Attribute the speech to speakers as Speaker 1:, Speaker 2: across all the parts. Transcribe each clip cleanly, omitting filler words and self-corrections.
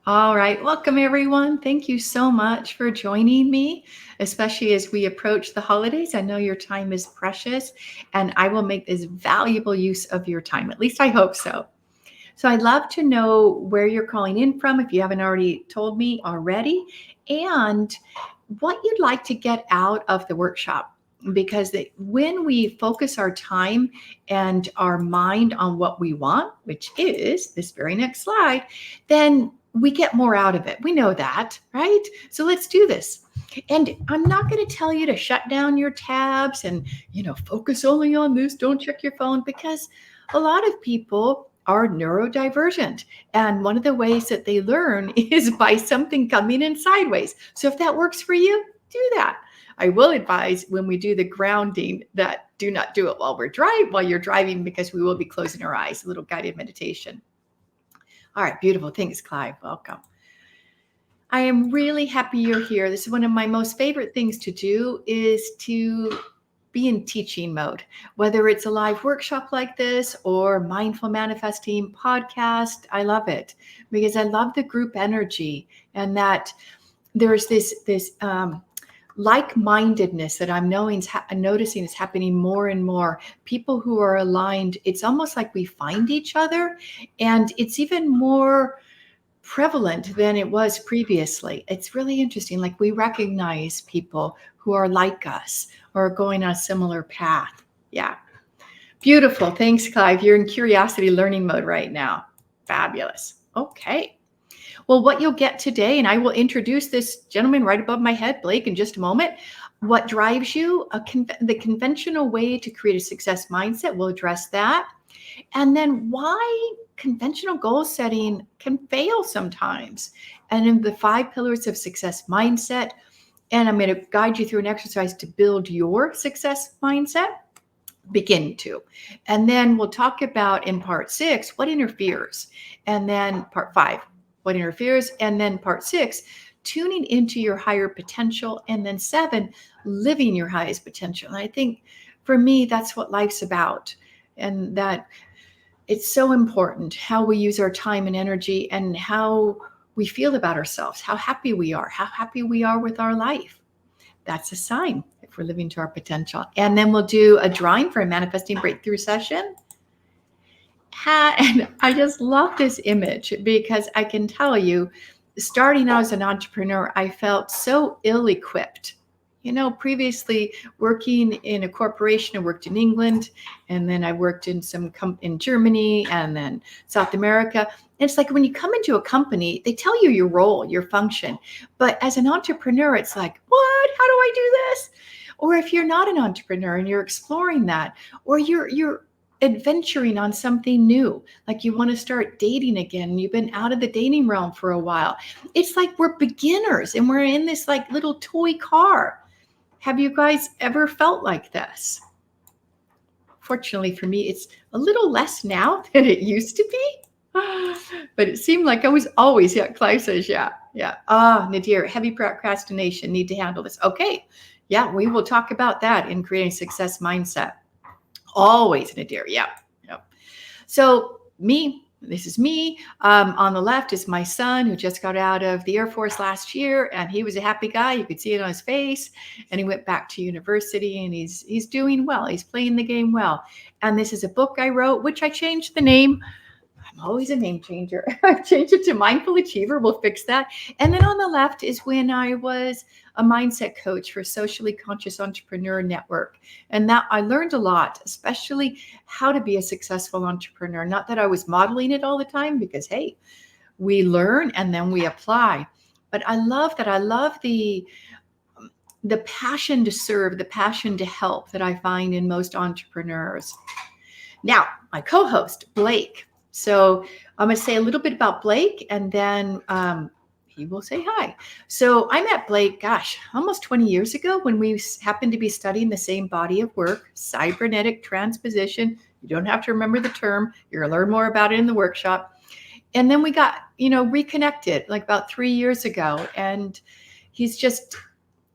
Speaker 1: All right. Welcome, everyone. Thank you so much for joining me, especially as we approach the holidays. I know your time is precious, and I will make this valuable use of your time. At least I hope so. So I'd love to know where you're calling in from if you haven't already told me already, and what you'd like to get out of the workshop. Because when we focus our time and our mind on what we want, which is this very next slide, then we get more out of it. We know that, right? So let's do this. And I'm not going to tell you to shut down your tabs and, focus only on this, don't check your phone, because a lot of people are neurodivergent. And one of the ways that they learn is by something coming in sideways. So if that works for you, do that. I will advise when we do the grounding that do not do it while you're driving, because we will be closing our eyes. A little guided meditation. All right, beautiful. Thanks, Clive. Welcome. I am really happy you're here. This is one of my most favorite things to do, is to be in teaching mode, whether it's a live workshop like this or mindful manifesting podcast. I love it because I love the group energy, and that there's this like-mindedness that I'm noticing is happening more and more. People who are aligned, it's almost like we find each other, and it's even more prevalent than it was previously. It's really interesting. Like, we recognize people who are like us or going on a similar path. Yeah. Beautiful. Thanks, Clive. You're in curiosity learning mode right now. Fabulous. Okay. Well, what you'll get today, and I will introduce this gentleman right above my head, Blake, in just a moment. What drives you? The conventional way to create a success mindset. We'll address that. And then why conventional goal setting can fail sometimes. And in the 5 pillars of success mindset. And I'm going to guide you through an exercise to build your success mindset. Begin to. And then we'll talk about in part 6, what interferes. And then part 5, what interferes. And then part 6, tuning into your higher potential. And then 7, living your highest potential. And I think for me, that's what life's about. And that it's so important how we use our time and energy, and how we feel about ourselves, how happy we are with our life. That's a sign if we're living to our potential. And then we'll do a drawing for a manifesting breakthrough session. And I just love this image because I can tell you, starting out as an entrepreneur, I felt so ill-equipped. Previously working in a corporation, I worked in England, and then I worked in in Germany, and then South America. And it's like when you come into a company, they tell you your role, your function. But as an entrepreneur, it's like, what? How do I do this? Or if you're not an entrepreneur and you're exploring that, or you're adventuring on something new, like you want to start dating again, and you've been out of the dating realm for a while. It's like we're beginners and we're in this like little toy car. Have you guys ever felt like this? Fortunately for me, it's a little less now than it used to be. But it seemed like I was always, yeah, Clive says, yeah. Nadir, heavy procrastination, need to handle this. Okay, yeah, we will talk about that in creating success mindset. Always, Nadir, yeah. So this is me. On the left is my son, who just got out of the Air Force last year, and he was a happy guy. You could see it on his face. And he went back to university, and he's doing well. He's playing the game well. And this is a book I wrote, which I changed the name. I'm always a name changer. I've changed it to Mindful Achiever. We'll fix that. And then on the left is when I was a mindset coach for Socially Conscious Entrepreneur Network. And that I learned a lot, especially how to be a successful entrepreneur. Not that I was modeling it all the time, because, hey, we learn and then we apply. But I love that. I love the passion to serve, the passion to help that I find in most entrepreneurs. Now, my co-host, Blake. So I'm going to say a little bit about Blake, and then he will say hi. So I met Blake, almost 20 years ago, when we happened to be studying the same body of work, cybernetic transposition. You don't have to remember the term. You're going to learn more about it in the workshop. And then we got, reconnected like about 3 years ago. And he's just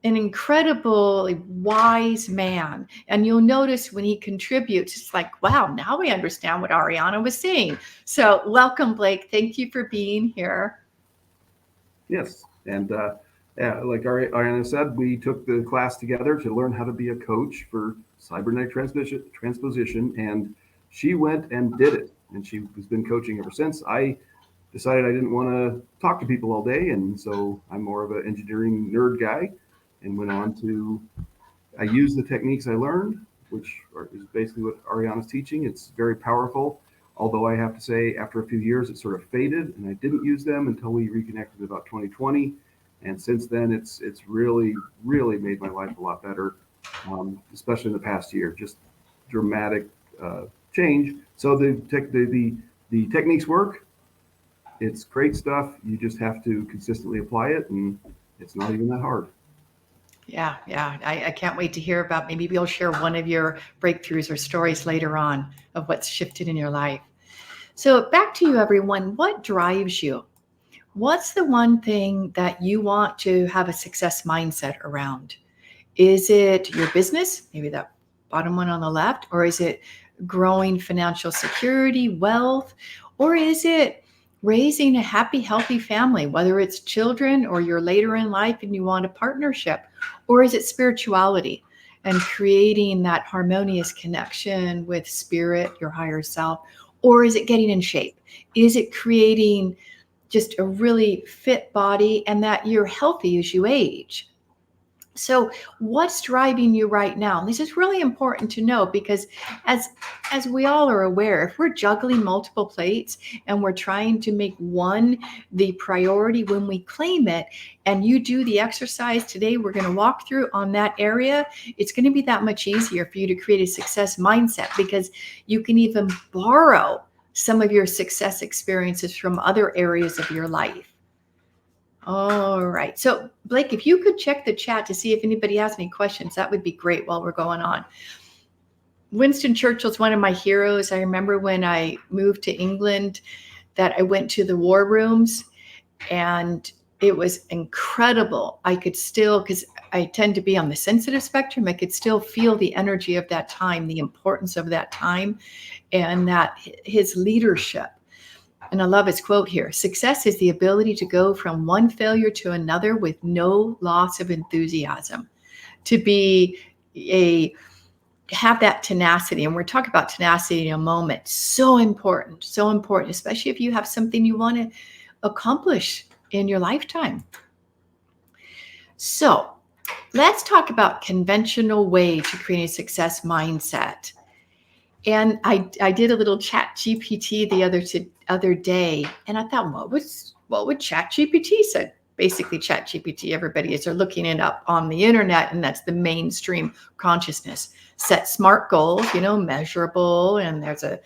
Speaker 1: an incredibly wise man. And you'll notice when he contributes, it's like, wow, now we understand what Aryana was saying. So welcome, Blake. Thank you for being here.
Speaker 2: Yes. And yeah, like Aryana said, we took the class together to learn how to be a coach for cybernetic transposition, and she went and did it. And she has been coaching ever since. I decided I didn't want to talk to people all day, and so I'm more of an engineering nerd guy, and went on to I use the techniques I learned, is basically what Ariana's teaching. It's very powerful. Although I have to say, after a few years, it sort of faded, and I didn't use them until we reconnected about 2020. And since then, it's really made my life a lot better, especially in the past year. Just dramatic change. So the techniques work. It's great stuff. You just have to consistently apply it, and it's not even that hard.
Speaker 1: Yeah, yeah. I can't wait to hear about, maybe you'll share one of your breakthroughs or stories later on of what's shifted in your life. So back to you, everyone. What drives you? What's the one thing that you want to have a success mindset around? Is it your business? Maybe that bottom one on the left, or is it growing financial security, wealth, or is it raising a happy, healthy family, whether it's children or you're later in life and you want a partnership, or is it spirituality and creating that harmonious connection with spirit, your higher self, or is it getting in shape? Is it creating just a really fit body and that you're healthy as you age? So what's driving you right now? And this is really important to know because as as we all are aware, if we're juggling multiple plates and we're trying to make one the priority when we claim it, and you do the exercise today we're going to walk through on that area, it's going to be that much easier for you to create a success mindset because you can even borrow some of your success experiences from other areas of your life. All right. So, Blake, if you could check the chat to see if anybody has any questions, that would be great while we're going on. Winston Churchill's one of my heroes. I remember when I moved to England that I went to the war rooms and it was incredible. I could still, because I tend to be on the sensitive spectrum, I could still feel the energy of that time, the importance of that time, and that his leadership. And I love his quote here: success is the ability to go from one failure to another with no loss of enthusiasm. To be a have that tenacity, and we're talking about tenacity in a moment. So important, especially if you have something you want to accomplish in your lifetime. So let's talk about conventional way to create a success mindset. And I did a little chat GPT the other day, and I thought, what would chat GPT say? Basically, chat GPT, everybody is, they're looking it up on the internet, and that's the mainstream consciousness. Set smart goals, measurable, and there's a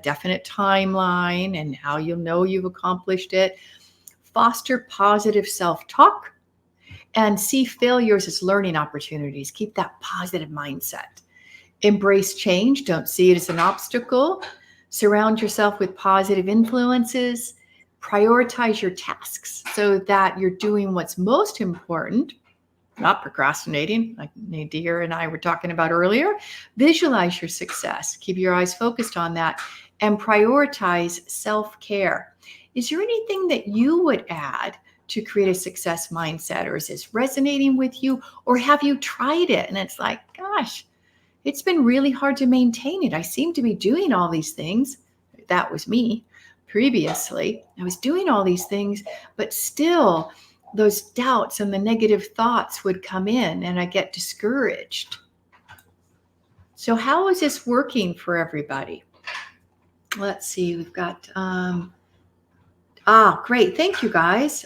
Speaker 1: definite timeline and how you'll know you've accomplished it. Foster positive self-talk and see failures as learning opportunities. Keep that positive mindset. Embrace change. Don't see it as an obstacle. Surround yourself with positive influences. Prioritize your tasks so that you're doing what's most important, not procrastinating, like Nadir and I were talking about earlier. Visualize your success. Keep your eyes focused on that and prioritize self-care. Is there anything that you would add to create a success mindset, or is this resonating with you, or have you tried it and it's like, gosh, it's been really hard to maintain it. I seem to be doing all these things. That was me previously. I was doing all these things, but still those doubts and the negative thoughts would come in and I get discouraged. So how is this working for everybody? Let's see. We've got great. Thank you, guys.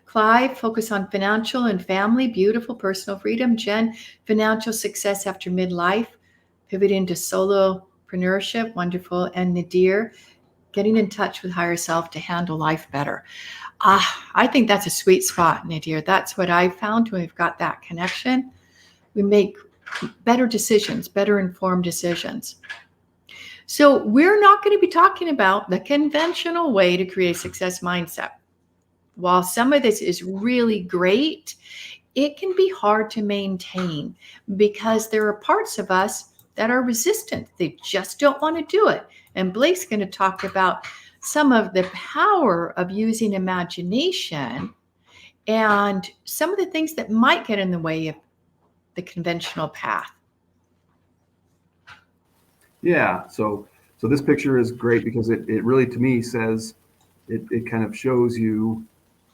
Speaker 1: Clive, focus on financial and family, beautiful personal freedom. Jen, financial success after midlife, pivoting to solopreneurship, wonderful. And Nadir, getting in touch with higher self to handle life better. I think that's a sweet spot, Nadir. That's what I found when we've got that connection. We make better decisions, better informed decisions. So we're not going to be talking about the conventional way to create a success mindset. While some of this is really great, it can be hard to maintain because there are parts of us that are resistant. They just don't want to do it. And Blake's going to talk about some of the power of using imagination and some of the things that might get in the way of the conventional path.
Speaker 2: Yeah. So this picture is great because it really, to me, says it kind of shows you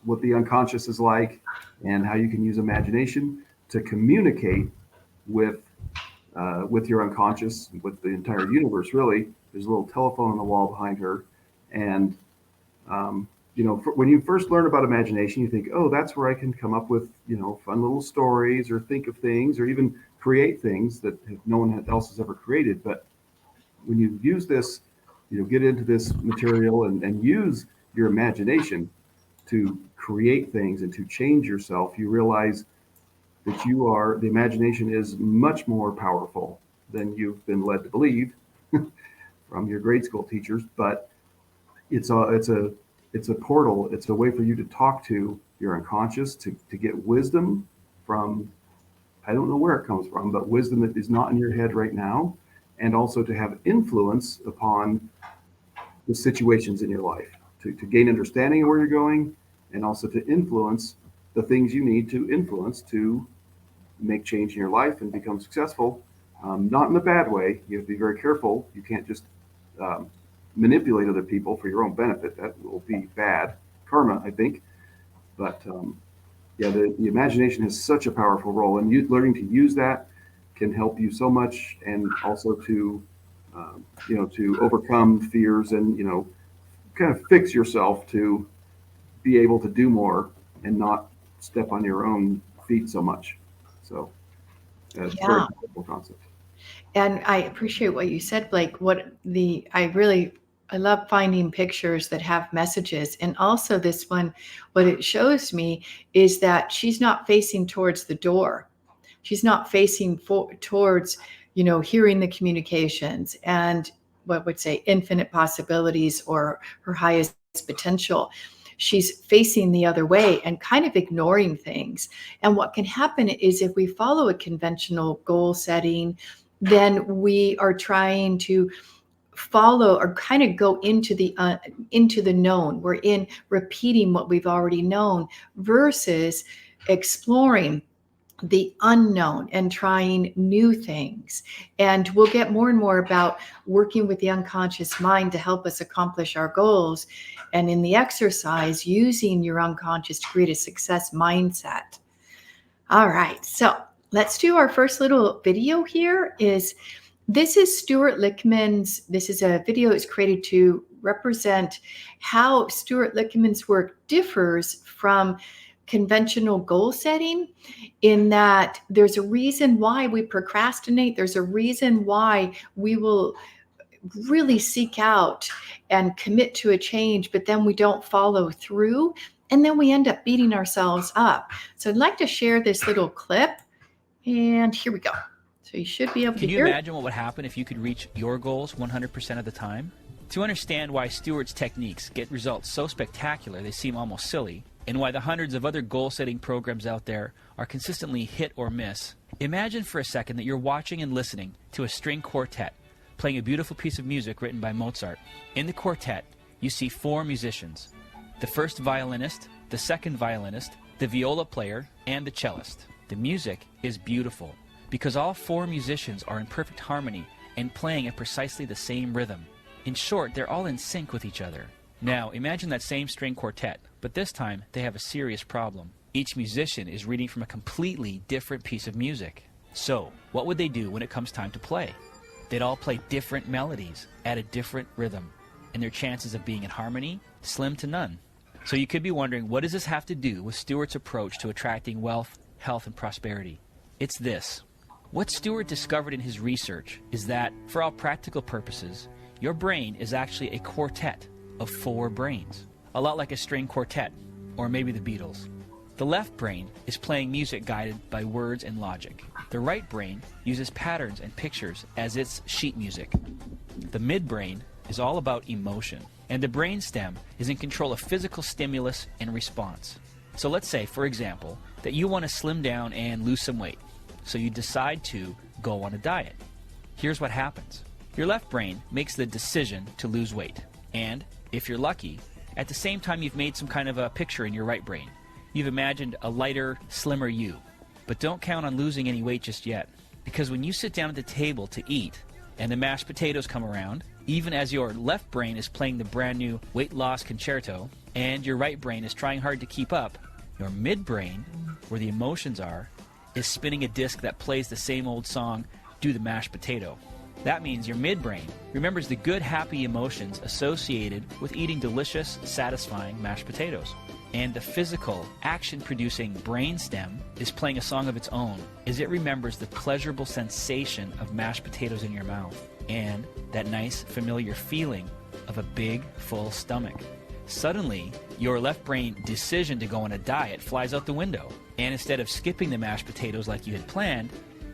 Speaker 2: what the unconscious is like and how you can use imagination to communicate with with your unconscious, with the entire universe. Really, there's a little telephone on the wall behind her, and when you first learn about imagination, you think, oh, that's where I can come up with fun little stories, or think of things, or even create things that no one else has ever created. But when you use this, get into this material and use your imagination to create things and to change yourself, you realize that the imagination is much more powerful than you've been led to believe from your grade school teachers. But it's a portal. It's a way for you to talk to your unconscious, to get wisdom from, I don't know where it comes from, but wisdom that is not in your head right now, and also to have influence upon the situations in your life, to gain understanding of where you're going, and also to influence the things you need to influence to make change in your life and become successful. Not in a bad way. You have to be very careful. You can't just manipulate other people for your own benefit. That will be bad karma, I think. But yeah, the imagination has such a powerful role, and learning to use that can help you so much, and also to to overcome fears, and kind of fix yourself to be able to do more and not step on your own feet so much. So that's a very
Speaker 1: Yeah.
Speaker 2: powerful concept.
Speaker 1: And I appreciate what you said, Blake. I love finding pictures that have messages. And also this one, what it shows me is that she's not facing towards the door. She's not facing towards, hearing the communications and what would say infinite possibilities or her highest potential. She's facing the other way and kind of ignoring things. And what can happen is, if we follow a conventional goal setting, then we are trying to follow or kind of go into the known. We're in repeating what we've already known versus exploring the unknown and trying new things. And we'll get more and more about working with the unconscious mind to help us accomplish our goals, and in the exercise, using your unconscious to create a success mindset. All right, so let's do our first little video here. This is Stuart Lichtman's. This is a video that's created to represent how Stuart Lichtman's work differs from conventional goal setting, in that there's a reason why we procrastinate. There's a reason why we will really seek out and commit to a change, but then we don't follow through, and then we end up beating ourselves up. So I'd like to share this little clip, and here we go. So you should be able to hear.
Speaker 3: Can you imagine what would happen if you could reach your goals 100% of the time? To understand why Stuart's techniques get results so spectacular they seem almost silly, and why the hundreds of other goal-setting programs out there are consistently hit or miss, imagine for a second that you're watching and listening to a string quartet playing a beautiful piece of music written by Mozart. In the quartet, you see 4 musicians: the first violinist, the second violinist, the viola player, and the cellist. The music is beautiful because all 4 musicians are in perfect harmony and playing at precisely the same rhythm. In short, they're all in sync with each other. Now, imagine that same string quartet, but this time they have a serious problem. Each musician is reading from a completely different piece of music. So, what would they do when it comes time to play? They'd all play different melodies at a different rhythm, and their chances of being in harmony, slim to none. So you could be wondering, what does this have to do with Stuart's approach to attracting wealth, health, and prosperity? It's this. What Stuart discovered in his research is that, for all practical purposes, your brain is actually a quartet of 4 brains, a lot like a string quartet, or maybe the Beatles. The left brain is playing music guided by words and logic. The right brain uses patterns and pictures as its sheet music. The midbrain is all about emotion, and the brainstem is in control of physical stimulus and response. So let's say, for example, that you want to slim down and lose some weight, so you decide to go on a diet. Here's what happens. Your left brain makes the decision to lose weight, and if you're lucky, at the same time you've made some kind of a picture in your right brain. You've imagined a lighter, slimmer you. But don't count on losing any weight just yet. Because when you sit down at the table to eat and the mashed potatoes come around, even as your left brain is playing the brand new weight loss concerto and your right brain is trying hard to keep up, your midbrain, where the emotions are, is spinning a disc that plays the same old song, Do the Mashed Potato. That means your midbrain remembers the good, happy emotions associated with eating delicious, satisfying mashed potatoes. And the physical, action-producing brainstem is playing a song of its own as it remembers the pleasurable sensation of mashed potatoes in your mouth and that nice, familiar feeling of a big, full stomach. Suddenly, your left brain decision to go on a diet flies out the window, and instead of skipping the mashed potatoes like you had planned,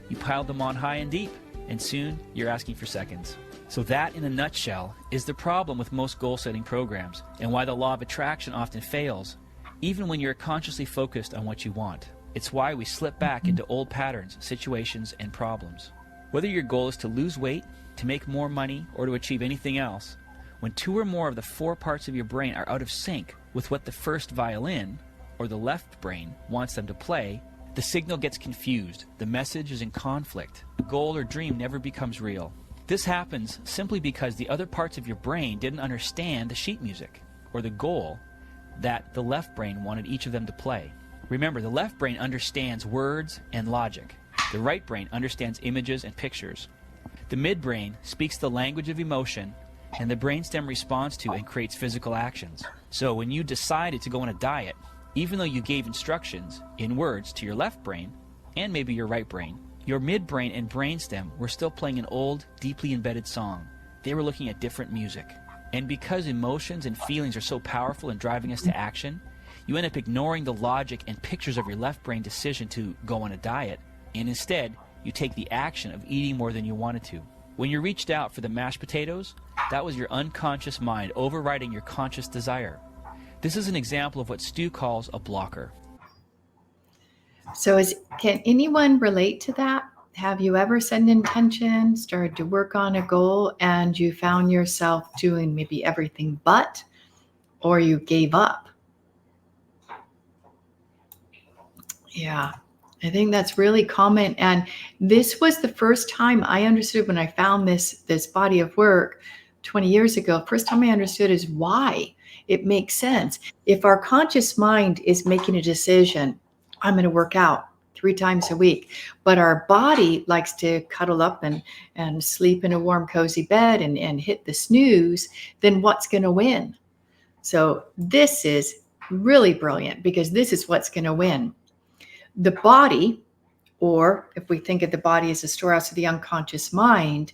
Speaker 3: you piled them on high and deep, and soon you're asking for seconds. So that, in a nutshell, is the problem with most goal-setting programs, and why the law of attraction often fails, even when you're consciously focused on what you want. It's why we slip back into old patterns, situations, and problems. Whether your goal is to lose weight, to make more money, or to achieve anything else, when two or more of the four parts of your brain are out of sync with what the first violin, or the left brain, wants them to play, the signal gets confused, the message is in conflict, the goal or dream never becomes real. This happens simply because the other parts of your brain didn't understand the sheet music, or the goal that the left brain wanted each of them to play. Remember, the left brain understands words and logic. The right brain understands images and pictures. The midbrain speaks the language of emotion, and the brainstem responds to and creates physical actions. So when you decided to go on a diet, even though you gave instructions in words to your left brain, and maybe your right brain, your midbrain and brainstem were still playing an old, deeply embedded song. They were looking at different music. And because emotions and feelings are so powerful in driving us to action, you end up ignoring the logic and pictures of your left brain decision to go on a diet, and instead, you take the action of eating more than you wanted to. When you reached out for the mashed potatoes, that was your unconscious mind overriding your conscious desire. This is an example of what Stu calls a blocker.
Speaker 1: So can anyone relate to that? Have you ever set an intention, started to work on a goal, and you found yourself doing maybe everything but, or you gave up? Yeah, I think that's really common. And this was the first time I understood when I found this body of work 20 years ago. First time I understood is why it makes sense. If our conscious mind is making a decision, I'm going to work out 3 times a week, but our body likes to cuddle up and sleep in a warm, cozy bed and hit the snooze, then what's going to win? So this is really brilliant because this is what's going to win. The body, or if we think of the body as a storehouse of the unconscious mind,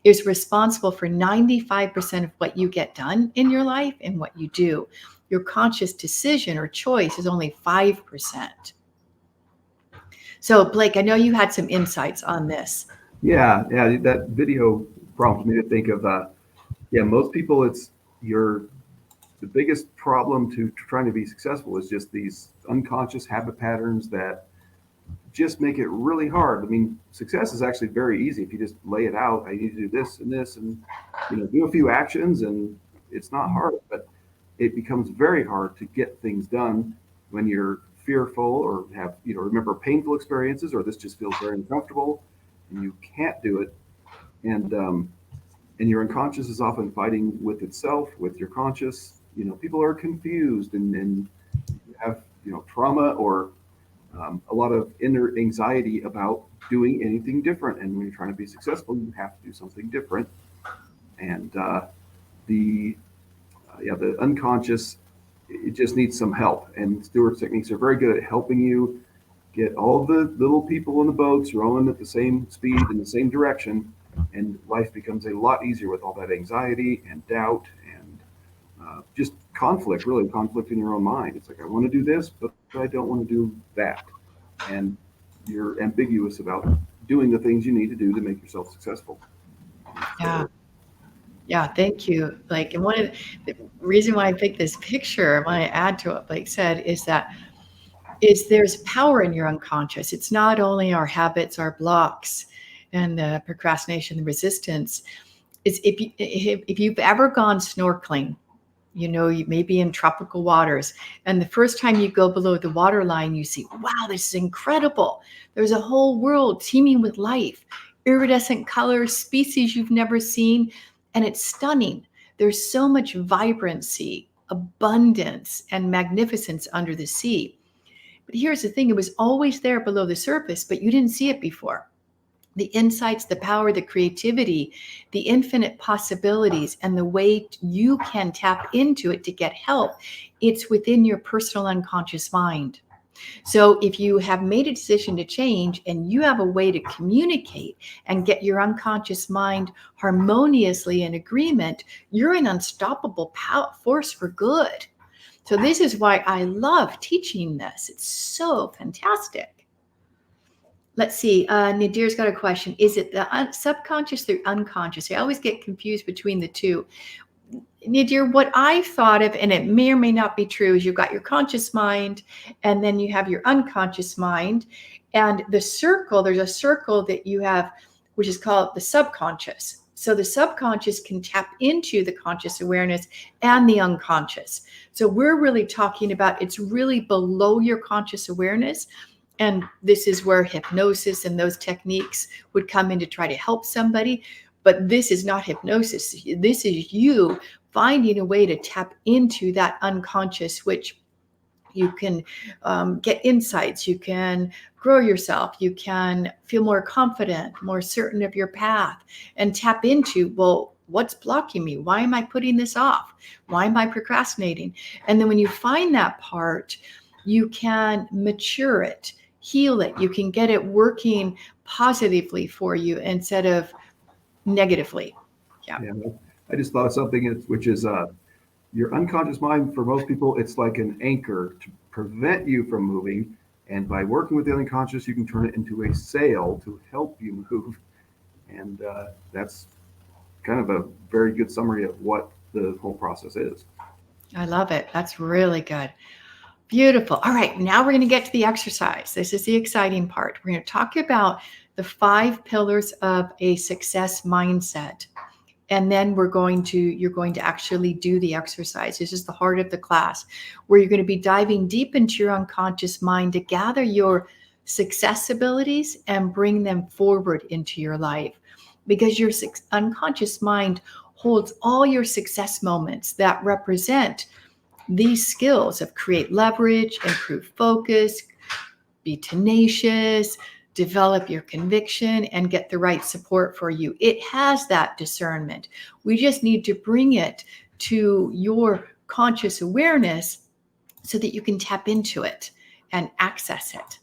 Speaker 1: is responsible for 95% of what you get done in your life and what you do. Your conscious decision or choice is only 5%. So, Blake, I know you had some insights on this.
Speaker 2: Yeah, that video prompted me to think of, most people, the biggest problem to trying to be successful is just these unconscious habit patterns that just make it really hard. I mean, success is actually very easy if you just lay it out. I need to do this and this, and do a few actions, and it's not hard. But it becomes very hard to get things done when you're fearful or have remember painful experiences, or this just feels very uncomfortable, and you can't do it. And your unconscious is often fighting with itself, with your conscious. People are confused and have trauma or a lot of inner anxiety about doing anything different. And when you're trying to be successful, you have to do something different. And the unconscious, it just needs some help. And Stewart's techniques are very good at helping you get all the little people in the boats rowing at the same speed in the same direction. And life becomes a lot easier with all that anxiety and doubt and just conflict in your own mind. It's like, I want to do this, but I don't want to do that. And you're ambiguous about doing the things you need to do to make yourself successful.
Speaker 1: Yeah, thank you, Blake. And one of the reason why I picked this picture, I want to add to what Blake said, is there's power in your unconscious. It's not only our habits, our blocks, and the procrastination, the resistance. It's if you've ever gone snorkeling You may be in tropical waters. And the first time you go below the waterline, you see, wow, this is incredible. There's a whole world teeming with life, iridescent colors, species you've never seen. And it's stunning. There's so much vibrancy, abundance, and magnificence under the sea. But here's the thing, it was always there below the surface, but you didn't see it before. The insights, the power, the creativity, the infinite possibilities, and the way you can tap into it to get help, it's within your personal unconscious mind. So if you have made a decision to change and you have a way to communicate and get your unconscious mind harmoniously in agreement, you're an unstoppable force for good. So this is why I love teaching this. It's so fantastic. Let's see. Nadir's got a question. Is it the subconscious or unconscious? I always get confused between the two. Nadir, what I thought of, and it may or may not be true, is you've got your conscious mind and then you have your unconscious mind. And there's a circle that you have, which is called the subconscious. So the subconscious can tap into the conscious awareness and the unconscious. So we're really talking about, it's really below your conscious awareness. And this is where hypnosis and those techniques would come in to try to help somebody. But this is not hypnosis. This is you finding a way to tap into that unconscious, which you can get insights, you can grow yourself, you can feel more confident, more certain of your path, and tap into, well, what's blocking me? Why am I putting this off? Why am I procrastinating? And then when you find that part, you can mature it, heal it. You can get it working positively for you instead of negatively.
Speaker 2: Yeah. I just thought of something which is your unconscious mind. For most people, it's like an anchor to prevent you from moving. And by working with the unconscious, you can turn it into a sail to help you move. And that's kind of a very good summary of what the whole process is.
Speaker 1: I love it. That's really good. Beautiful. All right, now we're going to get to the exercise. This is the exciting part. We're going to talk about the 5 pillars of a success mindset. And then you're going to actually do the exercise. This is the heart of the class, where you're going to be diving deep into your unconscious mind to gather your success abilities and bring them forward into your life. Because your unconscious mind holds all your success moments that represent these skills of create leverage, improve focus, be tenacious, develop your conviction, and get the right support for you. It has that discernment. We just need to bring it to your conscious awareness so that you can tap into it and access it.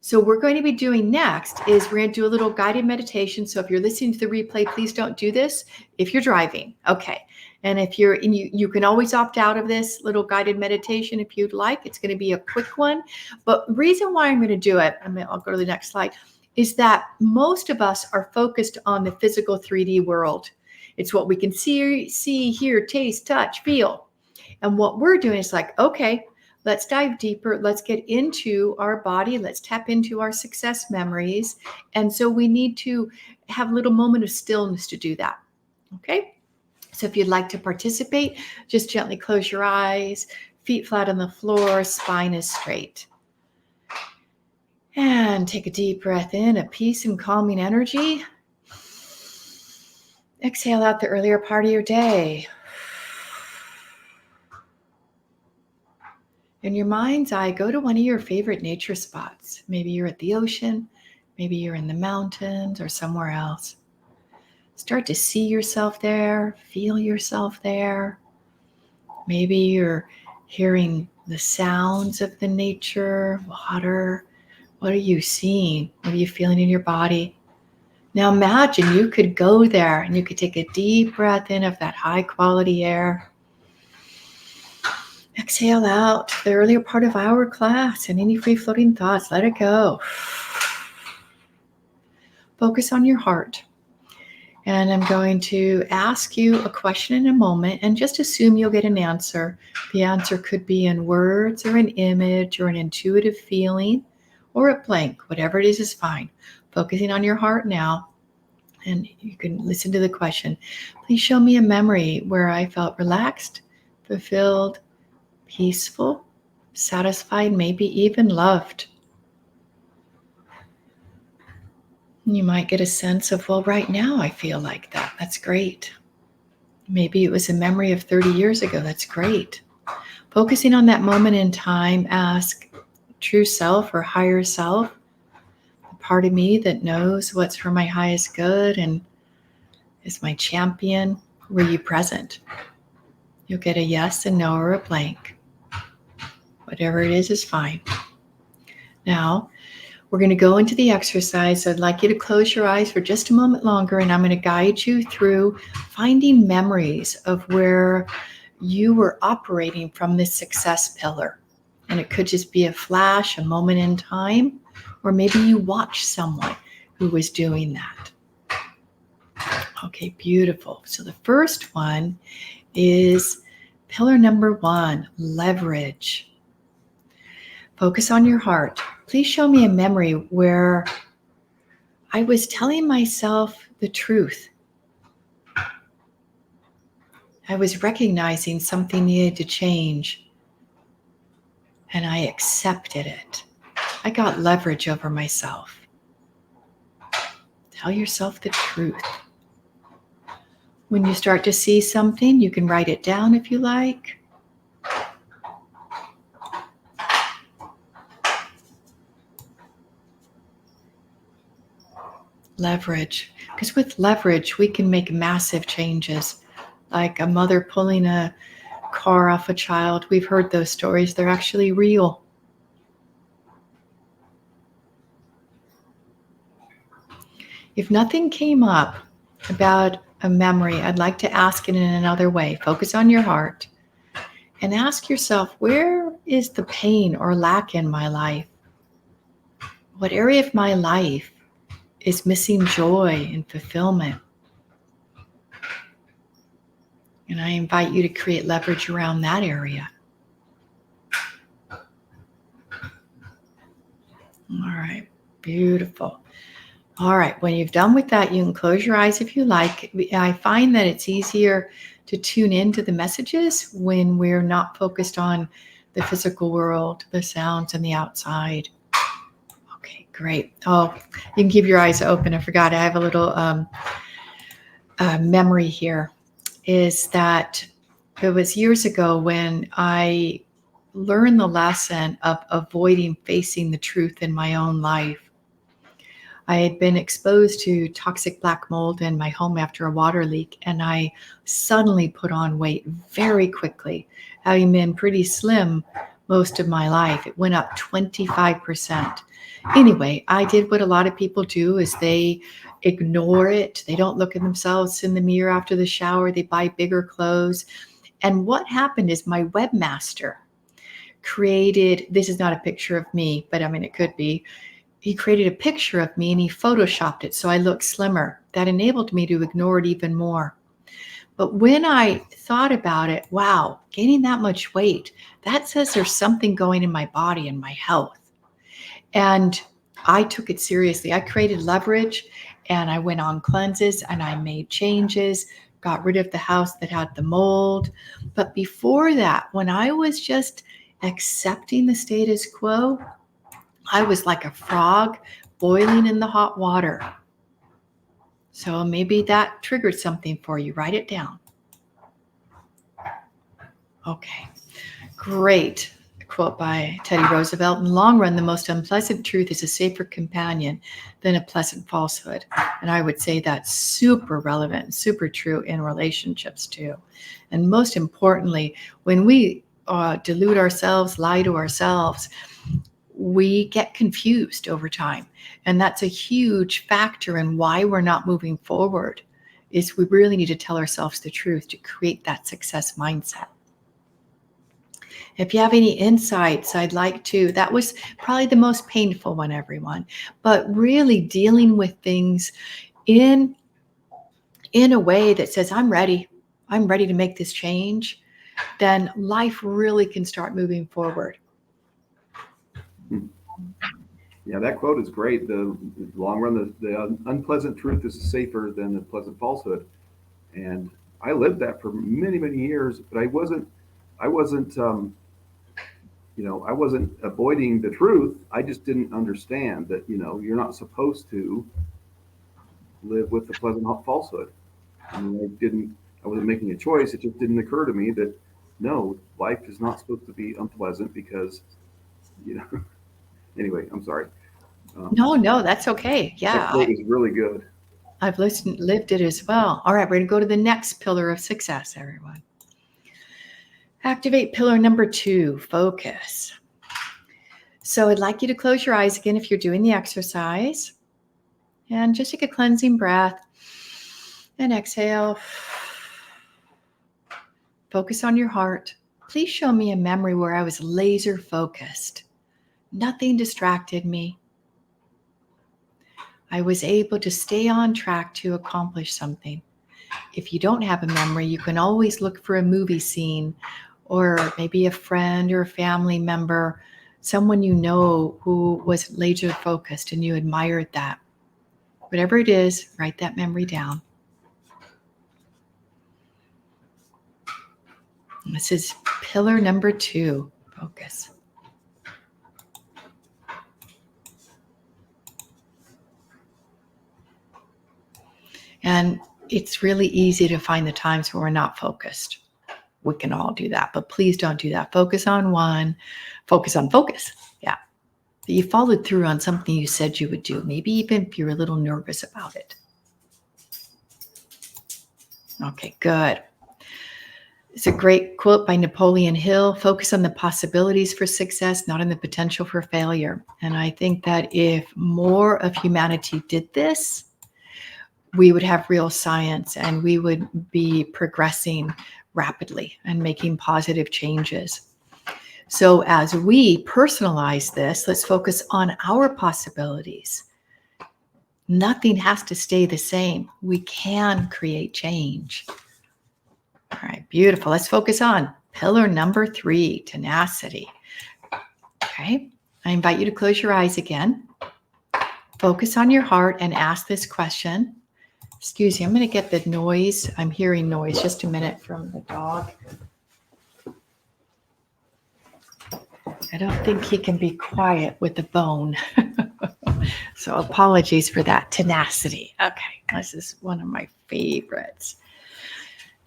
Speaker 1: So what we're going to be doing next is we're going to do a little guided meditation. So if you're listening to the replay, please don't do this if you're driving. Okay. And if you can always opt out of this little guided meditation if you'd like. It's going to be a quick one. But the reason why I'm going to do it, I'll go to the next slide, is that most of us are focused on the physical 3D world. It's what we can see, hear, taste, touch, feel. And what we're doing is like, okay, let's dive deeper. Let's get into our body. Let's tap into our success memories. And so we need to have a little moment of stillness to do that. Okay. So if you'd like to participate, just gently close your eyes, feet flat on the floor, spine is straight. And take a deep breath in, a peace and calming energy. Exhale out the earlier part of your day. In your mind's eye, go to one of your favorite nature spots. Maybe you're at the ocean, maybe you're in the mountains or somewhere else. Start to see yourself there, feel yourself there. Maybe you're hearing the sounds of the nature, water. What are you seeing? What are you feeling in your body? Now imagine you could go there and you could take a deep breath in of that high quality air. Exhale out the earlier part of our class and any free-floating thoughts, let it go. Focus on your heart. And I'm going to ask you a question in a moment and just assume you'll get an answer. The answer could be in words or an image or an intuitive feeling or a blank. Whatever it is fine. Focusing on your heart now. And you can listen to the question. Please show me a memory where I felt relaxed, fulfilled, peaceful, satisfied, maybe even loved. You might get a sense of, well, right now I feel like that. That's great. Maybe it was a memory of 30 years ago. That's great. Focusing on that moment in time, ask true self or higher self, the part of me that knows what's for my highest good and is my champion. Were you present? You'll get a yes, a no, or a blank. Whatever it is fine. Now, we're going to go into the exercise. I'd like you to close your eyes for just a moment longer, and I'm going to guide you through finding memories of where you were operating from this success pillar. And it could just be a flash, a moment in time, or maybe you watched someone who was doing that. Okay, beautiful. So the first one is pillar number 1, leverage. Focus on your heart. Please show me a memory where I was telling myself the truth. I was recognizing something needed to change, and I accepted it. I got leverage over myself. Tell yourself the truth. When you start to see something, you can write it down if you like. Leverage. Because with leverage, we can make massive changes. Like a mother pulling a car off a child. We've heard those stories. They're actually real. If nothing came up about a memory, I'd like to ask it in another way. Focus on your heart and ask yourself, where is the pain or lack in my life? What area of my life is missing joy and fulfillment? And I invite you to create leverage around that area. All right, beautiful. All right, when you've done with that, you can close your eyes if you like. I find that it's easier to tune into the messages when we're not focused on the physical world, the sounds and the outside. Okay, great. Oh, you can keep your eyes open. I forgot, I have a little memory here. Is that it was years ago when I learned the lesson of avoiding facing the truth in my own life. I had been exposed to toxic black mold in my home after a water leak, and I suddenly put on weight very quickly, having been pretty slim most of my life. It went up 25%. Anyway, I did what a lot of people do, is they ignore it. They don't look at themselves in the mirror after the shower. They buy bigger clothes. And what happened is my webmaster created, this is not a picture of me, but I mean, it could be. He created a picture of me and he photoshopped it so I looked slimmer. That enabled me to ignore it even more. But when I thought about it, wow, gaining that much weight, that says there's something going in my body and my health. And I took it seriously. I created leverage and I went on cleanses and I made changes, got rid of the house that had the mold. But before that, when I was just accepting the status quo, I was like a frog boiling in the hot water. So maybe that triggered something for you. Write it down. Okay, great. A quote by Teddy Roosevelt: in the long run, the most unpleasant truth is a safer companion than a pleasant falsehood. And I would say that's super relevant, super true in relationships too. And most importantly, when we delude ourselves, lie to ourselves, we get confused over time. And that's a huge factor in why we're not moving forward, is we really need to tell ourselves the truth to create that success mindset. If you have any insights, I'd like to, that was probably the most painful one, everyone, but really dealing with things in a way that says, I'm ready to make this change, then life really can start moving forward.
Speaker 2: Yeah, that quote is great. The long run, the unpleasant truth is safer than the pleasant falsehood. And I lived that for many, many years, but I wasn't I wasn't, I wasn't avoiding the truth. I just didn't understand that, you're not supposed to live with the pleasant falsehood. I mean, I wasn't making a choice. It just didn't occur to me that no, life is not supposed to be unpleasant because, you know, anyway, I'm sorry.
Speaker 1: No, that's okay.
Speaker 2: That
Speaker 1: Yeah,
Speaker 2: quote is really good.
Speaker 1: I've lived it as well. All right, we're going to go to the next pillar of success, everyone. Activate pillar number 2, focus. So I'd like you to close your eyes again if you're doing the exercise. And just take a cleansing breath and exhale. Focus on your heart. Please show me a memory where I was laser focused. Nothing distracted me. I was able to stay on track to accomplish something. If you don't have a memory, you can always look for a movie scene or maybe a friend or a family member, someone you know who was laser focused and you admired that. Whatever it is, write that memory down. This is pillar number 2, focus. And it's really easy to find the times where we're not focused. We can all do that, but please don't do that. Focus on one, focus on focus. Yeah. That you followed through on something you said you would do, maybe even if you're a little nervous about it. Okay, good. It's a great quote by Napoleon Hill: focus on the possibilities for success, not on the potential for failure. And I think that if more of humanity did this, we would have real science and we would be progressing rapidly and making positive changes. So as we personalize this, let's focus on our possibilities. Nothing has to stay the same. We can create change. All right, beautiful. Let's focus on pillar number 3, tenacity. Okay, I invite you to close your eyes again. Focus on your heart and ask this question. Excuse me, I'm going to get the noise. I'm hearing noise. Just a minute from the dog. I don't think he can be quiet with the bone. So apologies for that. Tenacity. Okay, this is one of my favorites.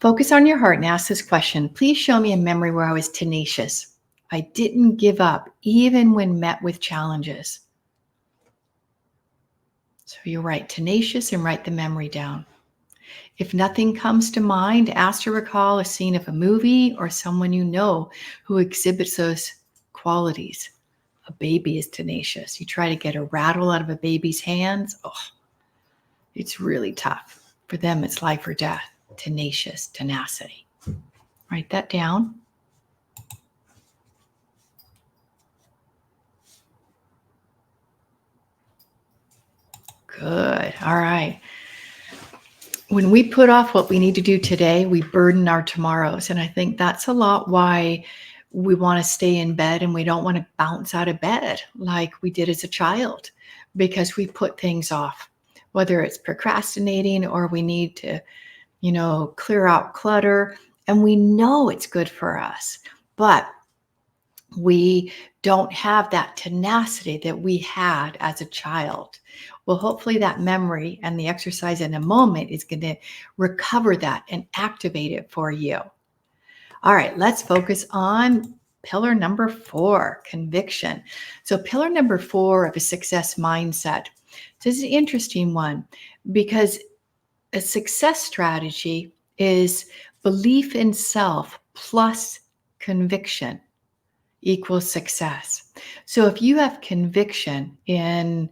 Speaker 1: Focus on your heart and ask this question. Please show me a memory where I was tenacious. I didn't give up even when met with challenges. So you're right, tenacious, and write the memory down. If nothing comes to mind, ask to recall a scene of a movie or someone you know who exhibits those qualities. A baby is tenacious. You try to get a rattle out of a baby's hands. Oh, it's really tough. For them, it's life or death. Tenacious, tenacity. Write that down. Good. All right. When we put off what we need to do today, we burden our tomorrows. And I think that's a lot why we want to stay in bed and we don't want to bounce out of bed like we did as a child, because we put things off, whether it's procrastinating or we need to, clear out clutter. And we know it's good for us, but we don't have that tenacity that we had as a child. Well, hopefully that memory and the exercise in a moment is going to recover that and activate it for you. All right, let's focus on pillar number 4, conviction. So pillar number 4 of a success mindset. This is an interesting one because a success strategy is belief in self plus conviction equals success. So if you have conviction in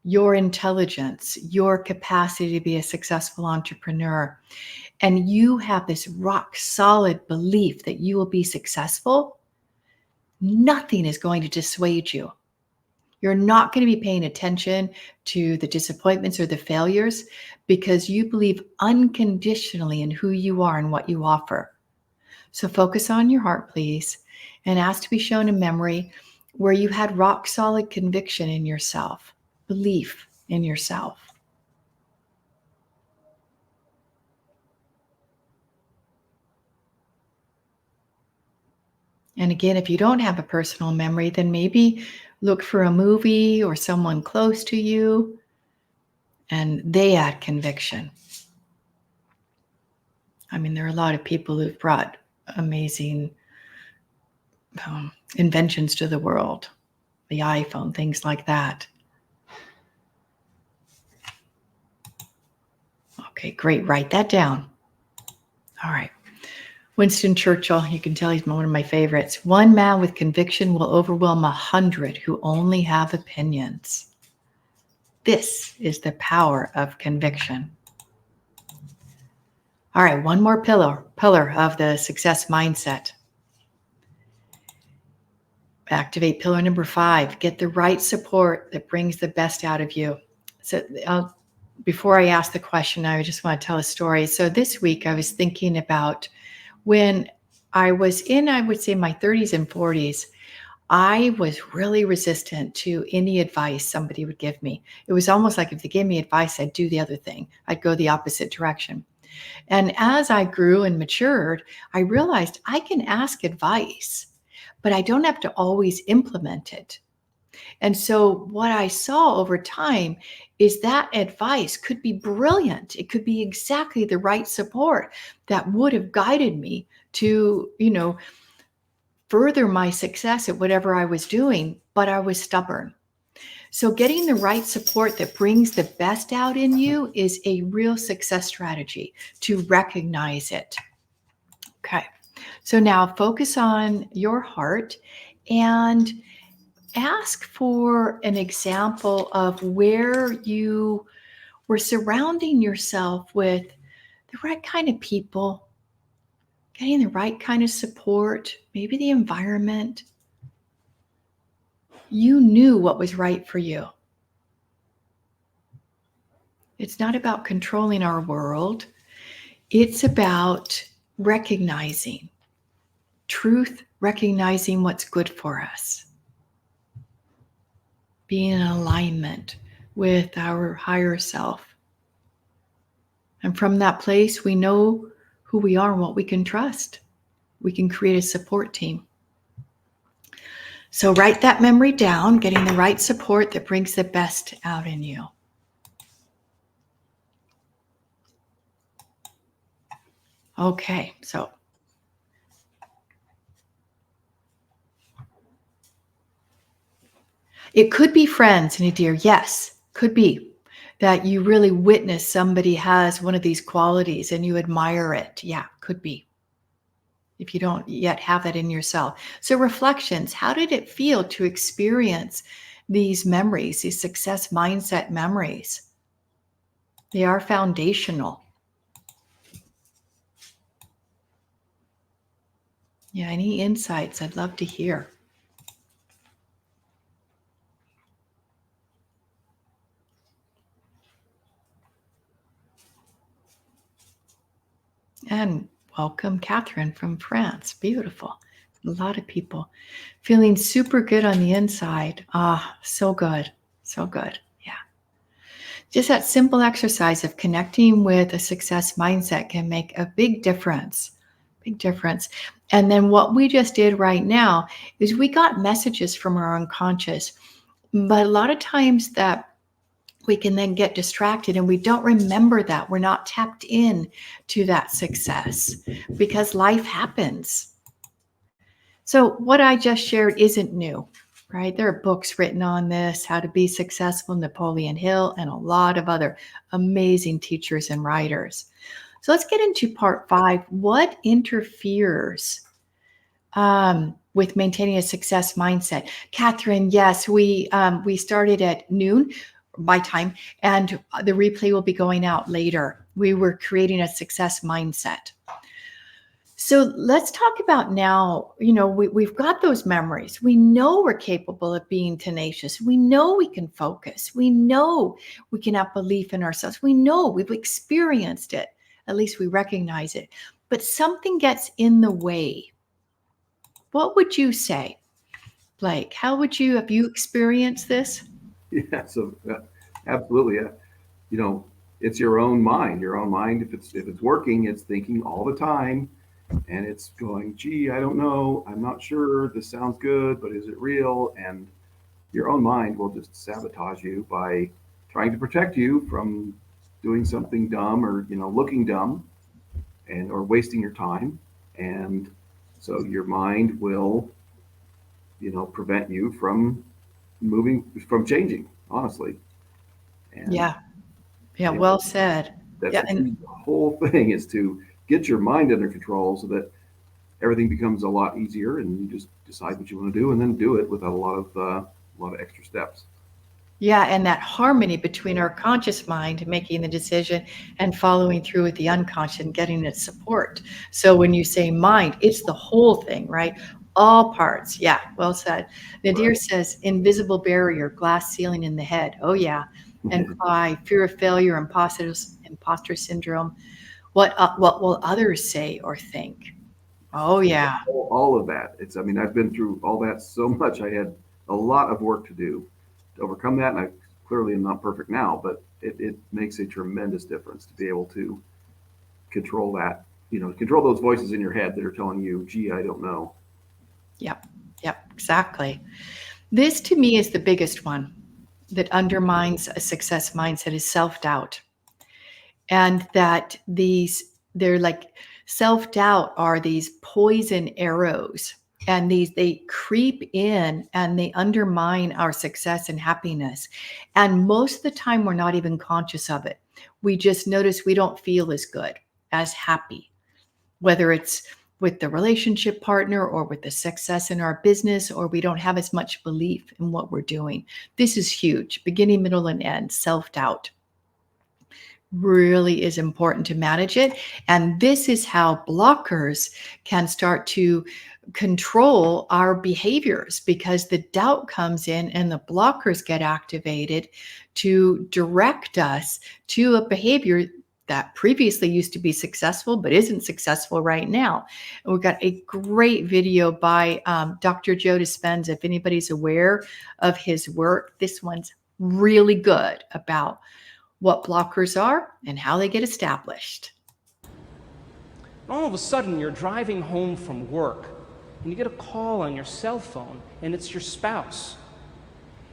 Speaker 1: your intelligence, your capacity to be a successful entrepreneur, and you have this rock solid belief that you will be successful, nothing is going to dissuade you. You're not going to be paying attention to the disappointments or the failures because you believe unconditionally in who you are and what you offer. So focus on your heart, please, and ask to be shown a memory where you had rock solid conviction in yourself, belief in yourself. And again, if you don't have a personal memory, then maybe look for a movie or someone close to you, and they add conviction. I mean, there are a lot of people who've brought amazing inventions to the world, the iPhone, things like that. Okay, great. Write that down. All right. Winston Churchill, you can tell he's one of my favorites. One man with conviction will overwhelm 100 who only have opinions. This is the power of conviction. All right, one more pillar of the success mindset. Activate pillar number 5. Get the right support that brings the best out of you. So before I ask the question, I just want to tell a story. So this week I was thinking about when I was in, I would say, my 30s and 40s. I was really resistant to any advice somebody would give me. It was almost like if they gave me advice, I'd do the other thing. I'd go the opposite direction. And as I grew and matured, I realized I can ask advice, but I don't have to always implement it. And so what I saw over time is that advice could be brilliant. It could be exactly the right support that would have guided me to, further my success at whatever I was doing, but I was stubborn. So getting the right support that brings the best out in you is a real success strategy, to recognize it. Okay. So now focus on your heart and ask for an example of where you were surrounding yourself with the right kind of people, getting the right kind of support, maybe the environment. You knew what was right for you. It's not about controlling our world. It's about recognizing truth, recognizing what's good for us, being in alignment with our higher self. And from that place, we know who we are and what we can trust. We can create a support team. So write that memory down, getting the right support that brings the best out in you. Okay, so it could be friends, Nadir. Yes, could be that you really witness somebody has one of these qualities and you admire it. Yeah, could be. If you don't yet have that in yourself. So reflections, how did it feel to experience these memories, these success mindset memories? They are foundational. Yeah, any insights I'd love to hear. And welcome, Catherine from France. Beautiful. A lot of people feeling super good on the inside. Ah, so good. So good. Yeah. Just that simple exercise of connecting with a success mindset can make a big difference. Big difference. And then what we just did right now is we got messages from our unconscious. But a lot of times that we can then get distracted and we don't remember that. We're not tapped in to that success because life happens. So what I just shared isn't new, right? There are books written on this, How to Be Successful, Napoleon Hill, and a lot of other amazing teachers and writers. So let's get into part 5. What interferes with maintaining a success mindset? Catherine, yes, we started at noon my time, and the replay will be going out later. We were creating a success mindset. So let's talk about now, we've got those memories. We know we're capable of being tenacious. We know we can focus. We know we can have belief in ourselves. We know we've experienced it. At least we recognize it. But something gets in the way. What would you say, Blake? Have you experienced this?
Speaker 2: Yeah, so absolutely. It's your own mind. Your own mind, if it's working, it's thinking all the time, and it's going, gee, I don't know, I'm not sure, this sounds good, but is it real? And your own mind will just sabotage you by trying to protect you from doing something dumb or looking dumb and or wasting your time. And so your mind will prevent you from changing, honestly. And
Speaker 1: Yeah. Yeah.
Speaker 2: it,
Speaker 1: Well said.
Speaker 2: that's
Speaker 1: Yeah.
Speaker 2: the
Speaker 1: And
Speaker 2: key. The whole thing is to get your mind under control so that everything becomes a lot easier, and you just decide what you want to do and then do it without a lot of extra steps.
Speaker 1: yeah. And that harmony between our conscious mind making the decision and following through with the unconscious and getting its support. So when you say mind, it's the whole thing, right? All parts. Yeah. Well said. Nadir
Speaker 2: Right.
Speaker 1: says invisible barrier, glass ceiling in the head. Oh, yeah. And Cly, fear of failure, imposter syndrome. What will others say or think? Oh, yeah.
Speaker 2: All of that. I mean, I've been through all that so much. I had a lot of work to do to overcome that, and I clearly am not perfect now, but it makes a tremendous difference to be able to control that. Control those voices in your head that are telling you, "Gee, I don't know."
Speaker 1: Yep. Yep. Exactly. This to me is the biggest one that undermines a success mindset is self-doubt. And that they're like self-doubt are these poison arrows, and they creep in and they undermine our success and happiness. And most of the time we're not even conscious of it. We just notice we don't feel as good, as happy, whether it's with the relationship partner or with the success in our business, or we don't have as much belief in what we're doing. This is huge. Beginning, middle, and end, self-doubt really is important to manage it. And this is how blockers can start to control our behaviors, because the doubt comes in and the blockers get activated to direct us to a behavior that previously used to be successful but isn't successful right now. And we've got a great video by Dr. Joe Dispenza. If anybody's aware of his work, this one's really good about what blockers are and how they get established.
Speaker 4: All of a sudden, you're driving home from work and you get a call on your cell phone, and it's your spouse.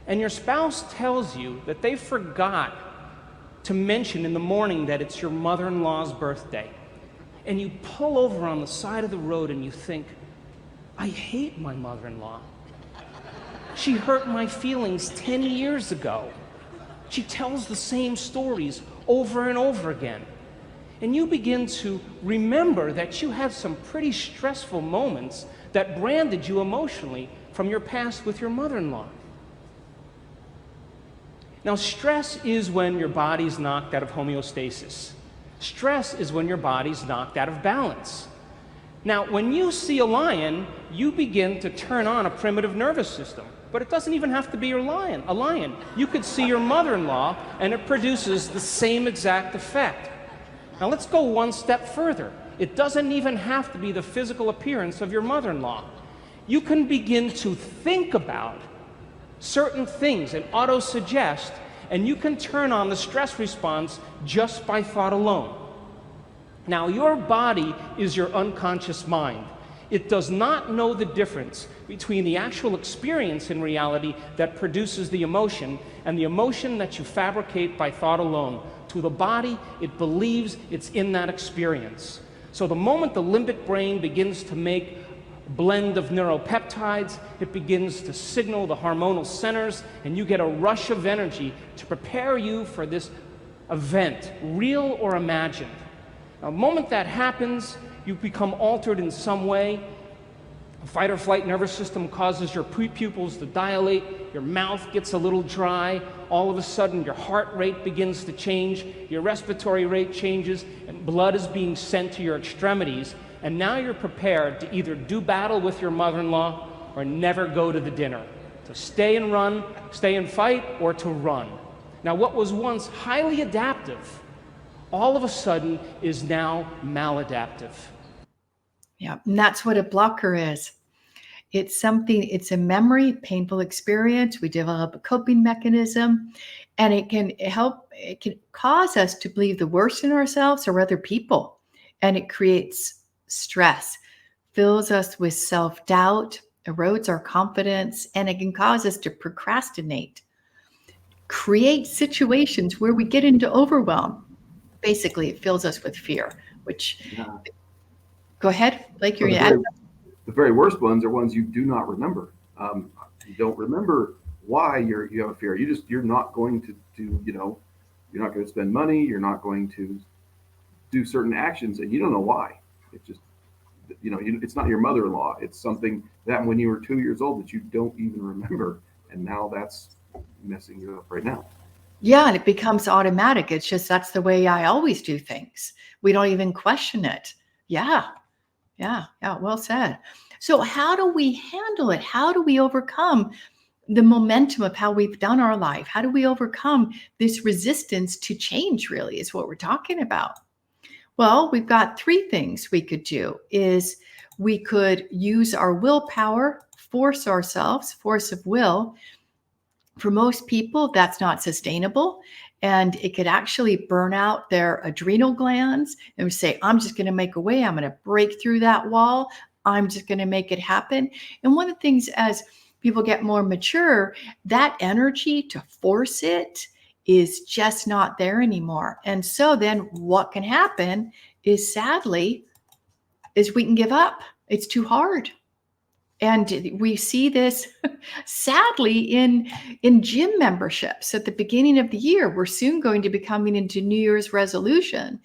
Speaker 4: And your spouse tells you that they forgot to mention in the morning that it's your mother-in-law's birthday. And you pull over on the side of the road and you think, I hate my mother-in-law. She hurt my feelings 10 years ago. She tells the same stories over and over again. And you begin to remember that you had some pretty stressful moments that branded you emotionally from your past with your mother-in-law. Now, stress is when your body's knocked out of homeostasis. Stress is when your body's knocked out of balance. Now, when you see a lion, you begin to turn on a primitive nervous system. But it doesn't even have to be a lion. You could see your mother-in-law, and it produces the same exact effect. Now, let's go one step further. It doesn't even have to be the physical appearance of your mother-in-law. You can begin to think about certain things and auto-suggest, and you can turn on the stress response just by thought alone. Now, your body is your unconscious mind. It does not know the difference between the actual experience in reality that produces the emotion and the emotion that you fabricate by thought alone. To the body, it believes it's in that experience. So the moment the limbic brain begins to make a blend of neuropeptides, it begins to signal the hormonal centers, and you get a rush of energy to prepare you for this event, real or imagined. Now, the moment that happens, you become altered in some way. The fight or flight nervous system causes your pupils to dilate, your mouth gets a little dry, all of a sudden your heart rate begins to change, your respiratory rate changes, and blood is being sent to your extremities, and now you're prepared to either do battle with your mother-in-law or never go to the dinner, to stay and run, stay and fight, or to run. Now, what was once highly adaptive, all of a sudden is now maladaptive.
Speaker 1: Yeah, and that's what a blocker is. It's a memory, painful experience. We develop a coping mechanism, and it can cause us to believe the worst in ourselves or other people. And it creates Stress fills us with self-doubt, erodes our confidence, and it can cause us to procrastinate, create situations where we get into overwhelm. Basically, it fills us with fear, which,
Speaker 2: Yeah.
Speaker 1: go ahead, like you're
Speaker 2: But
Speaker 1: going to add.
Speaker 2: the very worst ones are ones you do not remember. You don't remember why you have a fear. You're not going to do, you're not going to spend money. You're not going to do certain actions, and you don't know why. It just, it's not your mother-in-law. It's something that happened when you were 2 years old that you don't even remember, and now that's messing you up right now.
Speaker 1: Yeah, and it becomes automatic. It's just that's the way I always do things. We don't even question it. Yeah, yeah, yeah. Well said. So, how do we handle it? How do we overcome the momentum of how we've done our life? How do we overcome this resistance to change, really, is what we're talking about. Well, we've got three things we could do. Is we could use our willpower, force ourselves, force of will. For most people, that's not sustainable. And it could actually burn out their adrenal glands and say, I'm just going to make a way. I'm going to break through that wall. I'm just going to make it happen. And one of the things, as people get more mature, that energy to force it is just not there anymore. And so then what can happen is, sadly, is we can give up. It's too hard. And we see this sadly in gym memberships at the beginning of the year. We're soon going to be coming into New Year's resolution,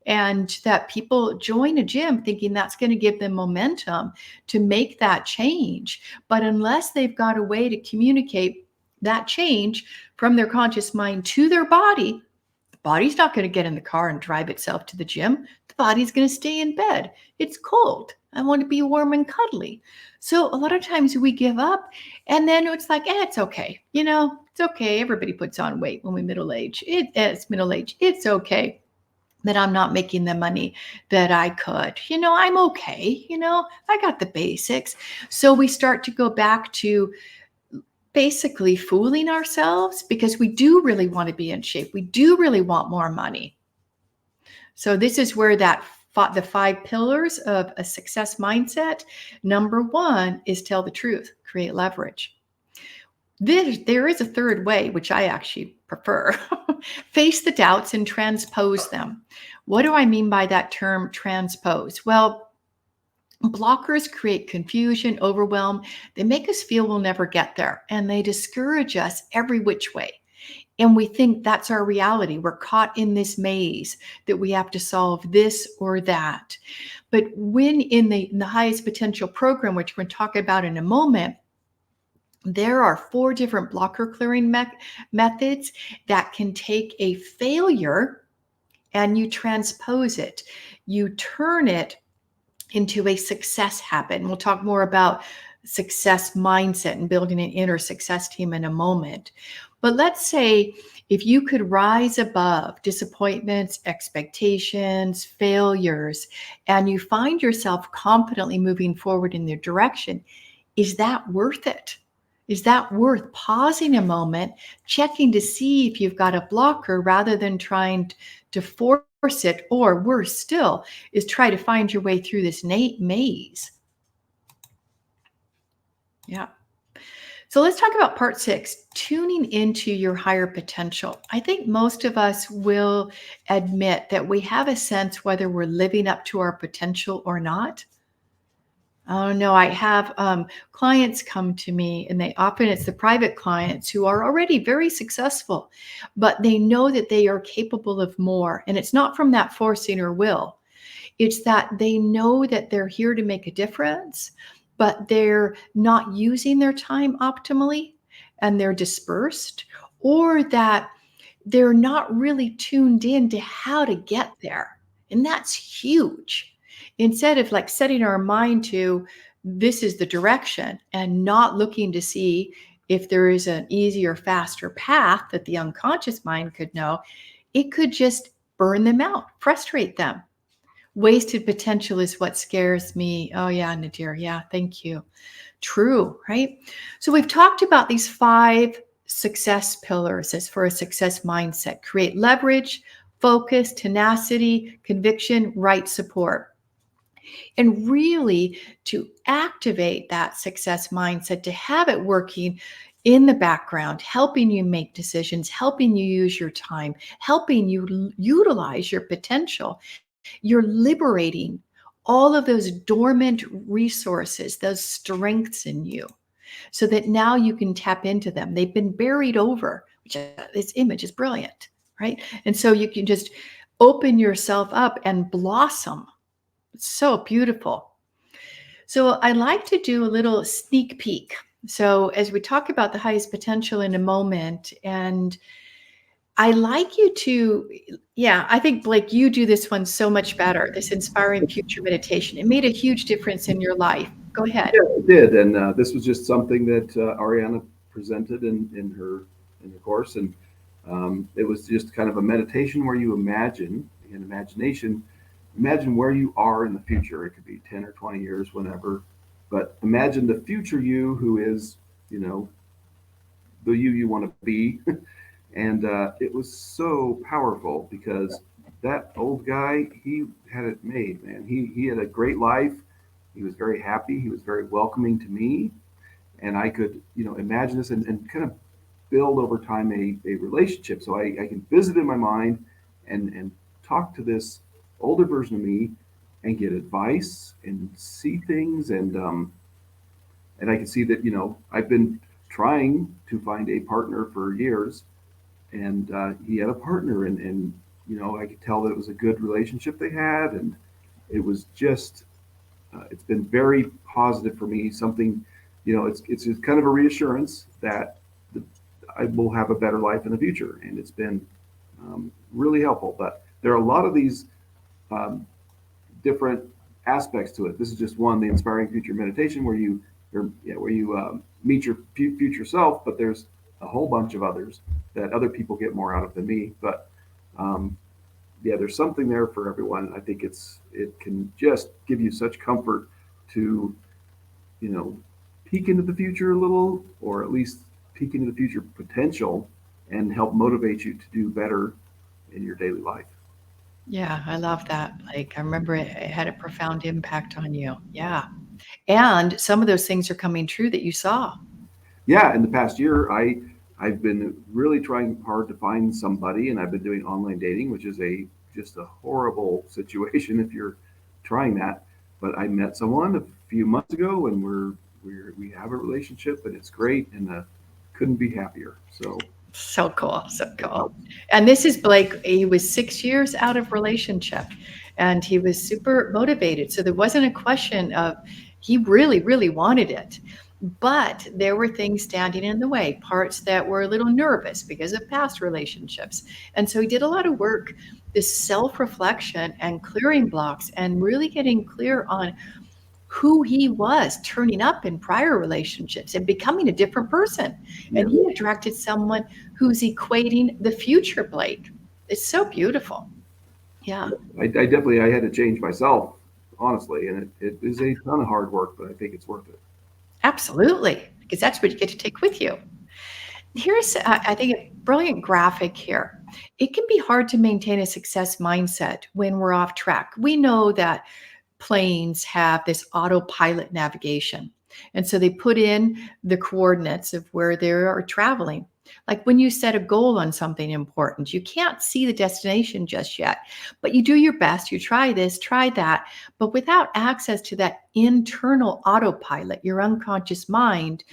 Speaker 1: and that people join a gym thinking that's going to give them momentum to make that change. But unless they've got a way to communicate that change from their conscious mind to their body, the body's not going to get in the car and drive itself to the gym. The body's going to stay in bed. It's cold. I want to be warm and cuddly. So a lot of times we give up, and then it's like, it's okay. It's okay. Everybody puts on weight when we middle age. It's middle age. It's okay that I'm not making the money that I could. I'm okay. I got the basics. So we start to go back to basically fooling ourselves, because we do really want to be in shape. We do really want more money. So this is where the 5 pillars of a success mindset. Number 1 is tell the truth, create leverage. There is a third way, which I actually prefer. Face the doubts and transpose them. What do I mean by that term, transpose? Well, blockers create confusion, overwhelm. They make us feel we'll never get there, and they discourage us every which way. And we think that's our reality. We're caught in this maze that we have to solve this or that. But when in the highest potential program, which we're going to talk about in a moment, there are 4 different blocker clearing methods that can take a failure and you transpose it. You turn it into a success habit. And we'll talk more about success mindset and building an inner success team in a moment. But let's say if you could rise above disappointments, expectations, failures, and you find yourself confidently moving forward in their direction, is that worth it? Is that worth pausing a moment, checking to see if you've got a blocker rather than trying to force it, or worse still, is try to find your way through this maze? Yeah. So let's talk about part 6, tuning into your higher potential. I think most of us will admit that we have a sense whether we're living up to our potential or not. Oh no, I have clients come to me, and it's the private clients who are already very successful, but they know that they are capable of more. And it's not from that forcing or will. It's that they know that they're here to make a difference, but they're not using their time optimally, and they're dispersed, or that they're not really tuned in to how to get there. And that's huge. Instead of like setting our mind to this is the direction and not looking to see if there is an easier, faster path that the unconscious mind could know, it could just burn them out, frustrate them. Wasted potential is what scares me. Oh yeah, Nadir. Yeah, thank you. True, right? So we've talked about these 5 success pillars as for a success mindset: create leverage, focus, tenacity, conviction, right support. and really to activate that success mindset, to have it working in the background, helping you make decisions, helping you use your time, helping you utilize your potential. You're liberating all of those dormant resources, those strengths in you, so that now you can tap into them. They've been buried over, which this image is brilliant, right? And so you can just open yourself up and blossom. It's so beautiful. So I like to do a little sneak peek. So as we talk about the highest potential in a moment, and I like you to, yeah, I think Blake, you do this one so much better, this inspiring future meditation. It made a huge difference in your life. Go ahead.
Speaker 2: Yeah, it did, and this was just something that Aryana presented in her course, and it was just kind of a meditation where you imagine, in imagination, imagine where you are in the future. It could be 10 or 20 years, whenever, but imagine the future you, who is, you know, the you want to be. And it was so powerful because that old guy, he had it made, man. He had a great life. He was very happy. He was very welcoming to me, and I could, imagine this and kind of build over time a relationship. So I can visit in my mind and talk to this older version of me and get advice and see things, and I can see that, I've been trying to find a partner for years, and he had a partner, and I could tell that it was a good relationship they had, and it was just it's been very positive for me. Something, it's just kind of a reassurance that I will have a better life in the future, and it's been really helpful. But there are a lot of these um, different aspects to it. This is just one, the inspiring future meditation, where you meet your future self. But there's a whole bunch of others that other people get more out of than me. But yeah, there's something there for everyone. I think it can just give you such comfort to, peek into the future a little, or at least peek into the future potential, and help motivate you to do better in your daily life.
Speaker 1: Yeah, I love that. Like, I remember it had a profound impact on you. Yeah. And some of those things are coming true that you saw.
Speaker 2: Yeah, in the past year, I've been really trying hard to find somebody, and I've been doing online dating, which is just a horrible situation if you're trying that. But I met someone a few months ago, and we have a relationship, and it's great, and couldn't be happier. So
Speaker 1: So cool. So cool. And this is Blake. He was 6 years out of relationship and he was super motivated. So there wasn't a question of, he really, really wanted it. But there were things standing in the way, parts that were a little nervous because of past relationships. And so he did a lot of work, this self reflection and clearing blocks, and really getting clear on who he was turning up in prior relationships and becoming a different person.
Speaker 2: yeah,
Speaker 1: And he attracted someone who's equating the future Blake. It's so beautiful. Yeah,
Speaker 2: I definitely I had to change myself, honestly, and it is a ton of hard work, but I think it's worth it.
Speaker 1: absolutely. Because that's what you get to take with you. Here's, I think, a brilliant graphic here. It can be hard to maintain a success mindset when we're off track. We know that planes have this autopilot navigation. And so they put in the coordinates of where they are traveling. Like when you set a goal on something important, you can't see the destination just yet, but you do your best. You try this, try that. But without access to that internal autopilot, your unconscious mind,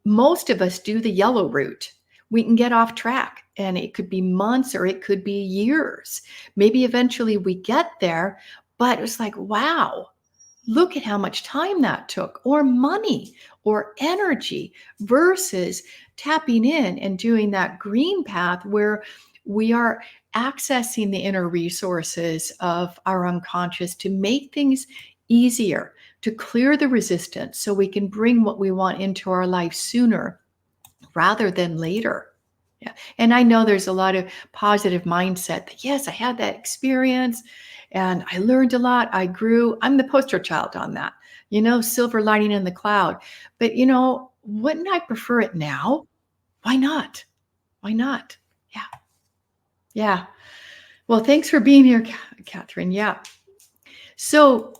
Speaker 1: most of us do the yellow route. We can get off track and it could be months or it could be years. Maybe eventually we get there, but it's like, wow, look at how much time that took, or money or energy, versus tapping in and doing that green path where we are accessing the inner resources of our unconscious to make things easier, to clear the resistance so we can bring what we want into our life sooner rather than later. Yeah. And I know there's a lot of positive mindset that, yes, I had that experience and I learned a lot. I grew. I'm the poster child on that, silver lining in the cloud. But, wouldn't I prefer it now? Why not? Why not? Yeah. Yeah. Well, thanks for being here, Catherine. Yeah. So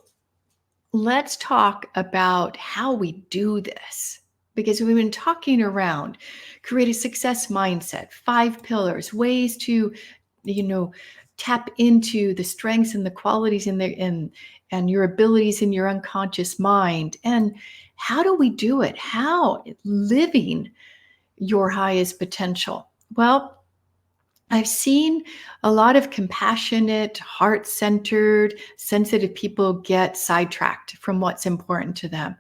Speaker 1: let's talk about how we do this. Because we've been talking around create a success mindset, 5 pillars, ways to, you know, tap into the strengths and the qualities in and your abilities in your unconscious mind. And how do we do it? How? Living your highest potential. Well, I've seen a lot of compassionate, heart centered, sensitive people get sidetracked from what's important to them.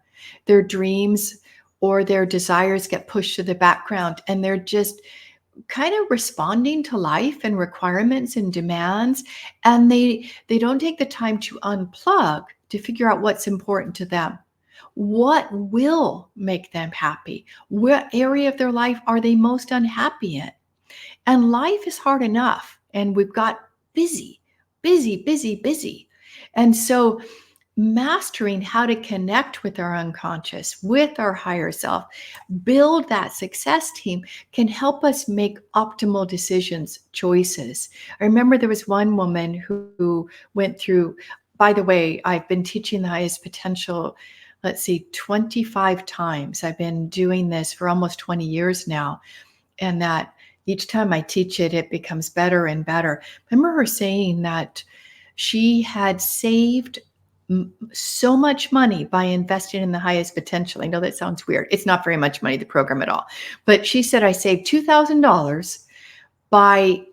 Speaker 1: Their dreams or their desires get pushed to the background, and they're just kind of responding to life and requirements and demands, and they don't take the time to unplug to figure out what's important to them. What will make them happy? What area of their life are they most unhappy in? And life is hard enough, and we've got busy, busy, busy, busy. And so, mastering how to connect with our unconscious, with our higher self, build that success team can help us make optimal decisions, choices. I remember there was one woman who went through, by the way, I've been teaching the highest potential, let's see, 25 times. I've been doing this for almost 20 years now. And that each time I teach it, it becomes better and better. I remember her saying that she had saved so much money by investing in the highest potential. I know that sounds weird. It's not very much money, the program at all. But she said, I saved $2,000 by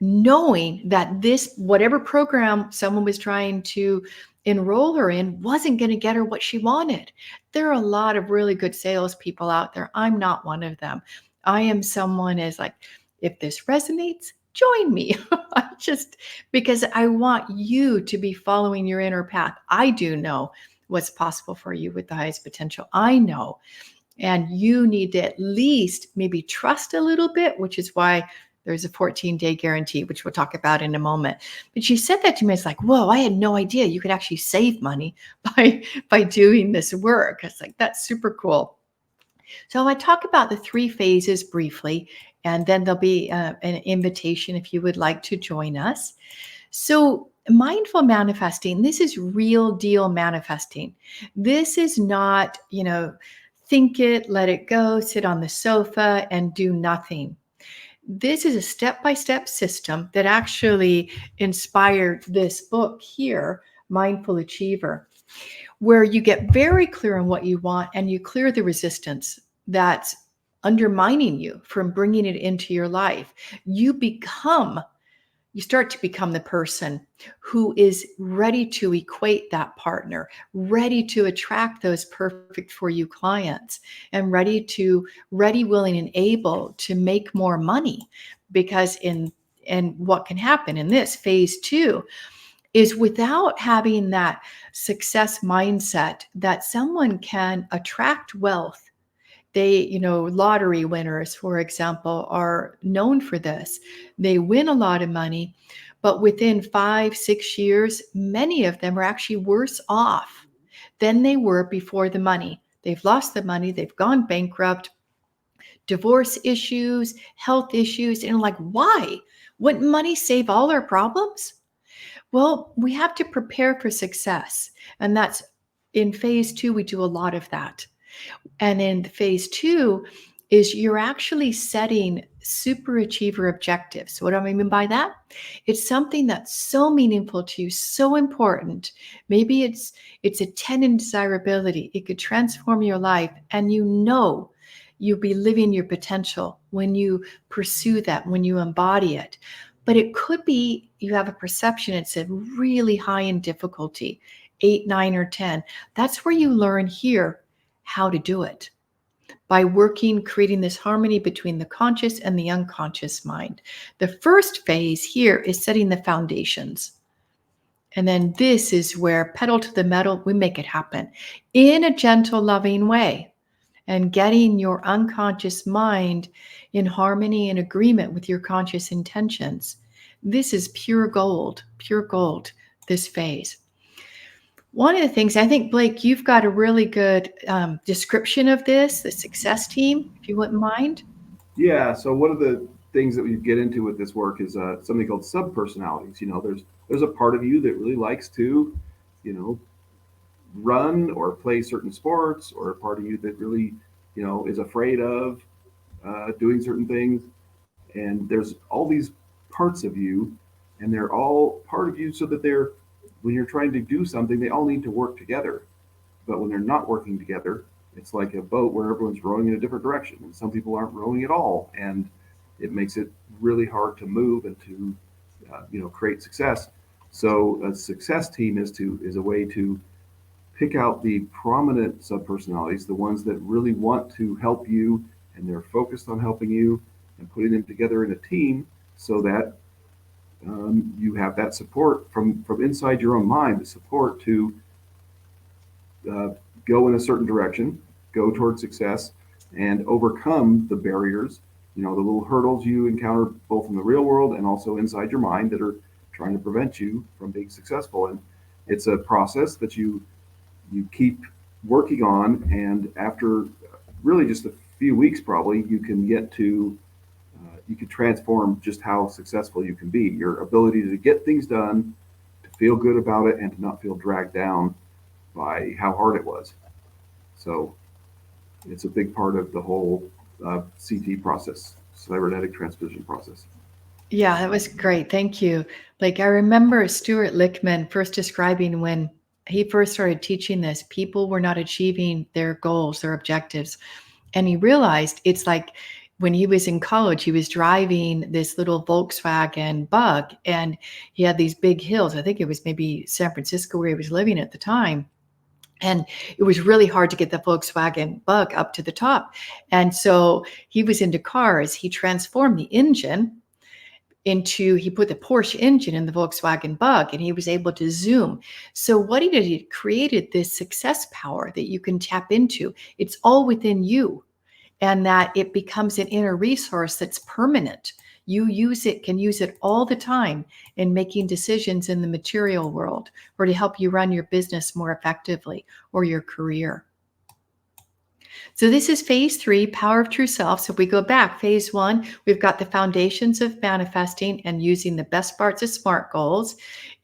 Speaker 1: knowing that this, whatever program someone was trying to enroll her in, wasn't going to get her what she wanted. There are a lot of really good salespeople out there. I'm not one of them. I am someone is like, if this resonates, join me. I just, because I want you to be following your inner path. I do know what's possible for you with the highest potential. I know. And you need to at least maybe trust a little bit, which is why there's a 14-day guarantee, which we'll talk about in a moment. But she said that to me. It's like, whoa, I had no idea you could actually save money by doing this work. It's like, that's super cool. So I talk about the 3 phases briefly, and then there'll be an invitation if you would like to join us. So mindful manifesting, this is real deal manifesting. This is not, think it, let it go, sit on the sofa and do nothing. This is a step-by-step system that actually inspired this book here, Mindful Achiever, where you get very clear on what you want and you clear the resistance that's undermining you from bringing it into your life. You start to become the person who is ready to equate that partner, ready to attract those perfect for you clients, and ready, willing, and able to make more money. Because and what can happen in this phase 2 is, without having that success mindset, that someone can attract wealth. Lottery winners, for example, are known for this. They win a lot of money, but within 5-6 years, many of them are actually worse off than they were before the money. They've lost the money, they've gone bankrupt, divorce issues, health issues, and like, why? Wouldn't money save all our problems? Well, we have to prepare for success. And that's in phase 2, we do a lot of that. And in phase 2 is you're actually setting super achiever objectives. So what do I mean by that? It's something that's so meaningful to you, so important. Maybe it's a 10 in desirability. It could transform your life, and you'll be living your potential when you pursue that, when you embody it. But it could be you have a perception it's a really high in difficulty, 8, 9, or 10. That's where you learn here how to do it, by creating this harmony between the conscious and the unconscious mind. The first phase here is setting the foundations. And then this is where, pedal to the metal, we make it happen in a gentle, loving way, and getting your unconscious mind in harmony and agreement with your conscious intentions. This is pure gold, this phase. One of the things, I think, Blake, you've got a really good description of this, the success team, if you wouldn't mind.
Speaker 2: Yeah. So one of the things that we get into with this work is something called subpersonalities. There's a part of you that really likes to, you know, run or play certain sports, or a part of you that really, is afraid of doing certain things. And there's all these parts of you, and they're all part of you so that when you're trying to do something, they all need to work together. But when they're not working together, it's like a boat where everyone's rowing in a different direction, and some people aren't rowing at all, and it makes it really hard to move and to, create success. So a success team is a way to pick out the prominent subpersonalities, the ones that really want to help you, and they're focused on helping you, and putting them together in a team so that you have that support from inside your own mind, the support to uh, go in a certain direction, go toward success, and overcome the barriers, the little hurdles you encounter both in the real world and also inside your mind that are trying to prevent you from being successful. And it's a process that you keep working on, and after really just a few weeks, probably you can get to you can transform just how successful you can be. Your ability to get things done, to feel good about it, and to not feel dragged down by how hard it was. So it's a big part of the whole CT process, cybernetic transposition process.
Speaker 1: Yeah, that was great. Thank you. Like I remember Stuart Lichtman first describing when he first started teaching this, people were not achieving their goals, their objectives. And he realized it's like when he was in college, he was driving this little Volkswagen Bug, and he had these big hills. I think it was maybe San Francisco where he was living at the time. And it was really hard to get the Volkswagen Bug up to the top. And so he was into cars. He transformed the engine he put the Porsche engine in the Volkswagen Bug, and he was able to zoom. So what he did, he created this success power that you can tap into. It's all within you, and that it becomes an inner resource that's permanent. You can use it all the time in making decisions in the material world, or to help you run your business more effectively, or your career. So this is phase 3, power of true self. So if we go back, phase 1, we've got the foundations of manifesting and using the best parts of SMART goals.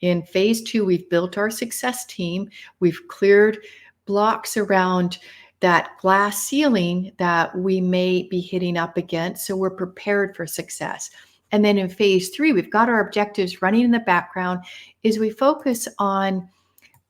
Speaker 1: In phase 2, we've built our success team. We've cleared blocks around that glass ceiling that we may be hitting up against. So we're prepared for success. And then in phase 3, we've got our objectives running in the background as we focus on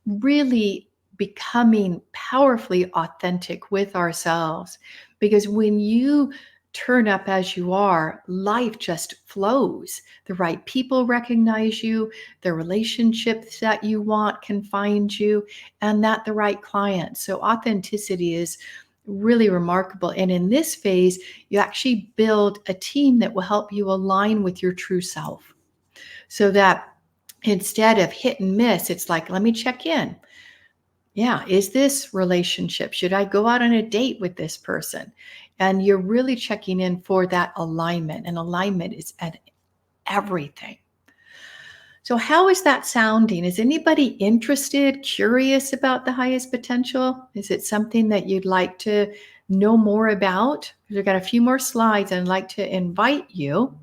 Speaker 1: really becoming powerfully authentic with ourselves. Because when you turn up as you are, life just flows. The right people recognize you, the relationships that you want can find you, and that the right clients. So authenticity is really remarkable. And in this phase, you actually build a team that will help you align with your true self. So that instead of hit and miss, it's like, let me check in. Yeah, is this relationship? Should I go out on a date with this person? And you're really checking in for that alignment, and alignment is at everything. So how is that sounding? Is anybody interested, curious about the highest potential? Is it something that you'd like to know more about? We've got a few more slides, and I'd like to invite you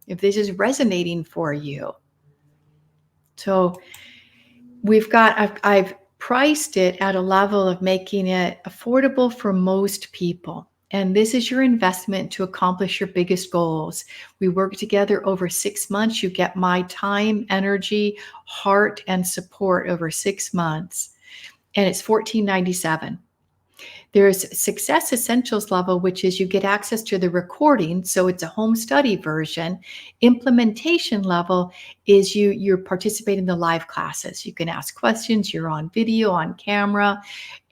Speaker 1: if this is resonating for you. So I've priced it at a level of making it affordable for most people. And this is your investment to accomplish your biggest goals. We work together over 6 months. You get my time, energy, heart, and support over 6 months. And it's $14.97. There's Success Essentials level, which is you get access to the recording. So it's a home study version. Implementation level is you're participating in the live classes. You can ask questions. You're on video, on camera.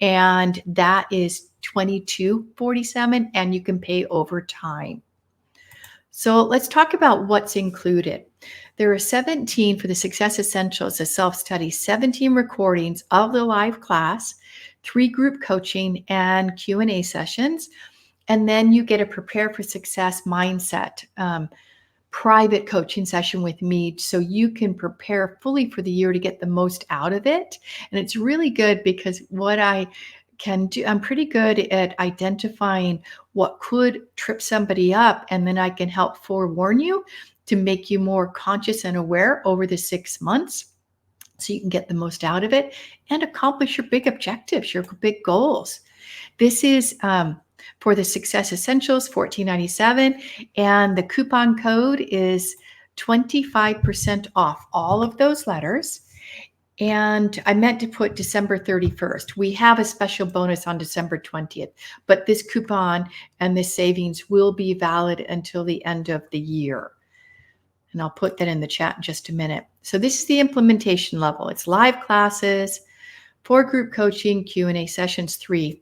Speaker 1: And that is $22.47, and you can pay over time. So let's talk about what's included. There are 17 for the Success Essentials, a self-study, 17 recordings of the live class, 3 group coaching and Q&A sessions. And then you get a Prepare for Success mindset, private coaching session with me, so you can prepare fully for the year to get the most out of it. And it's really good because what I can do, I'm pretty good at identifying what could trip somebody up, and then I can help forewarn you to make you more conscious and aware over the 6 months. so you can get the most out of it and accomplish your big objectives, your big goals. This is for the Success Essentials, $14.97, and the coupon code is 25% off all of those letters. And I meant to put December 31st. We have a special bonus on December 20th, but this coupon and this savings will be valid until the end of the year. And I'll put that in the chat in just a minute. So this is the implementation level. It's live classes, 4 group coaching, Q&A sessions, 3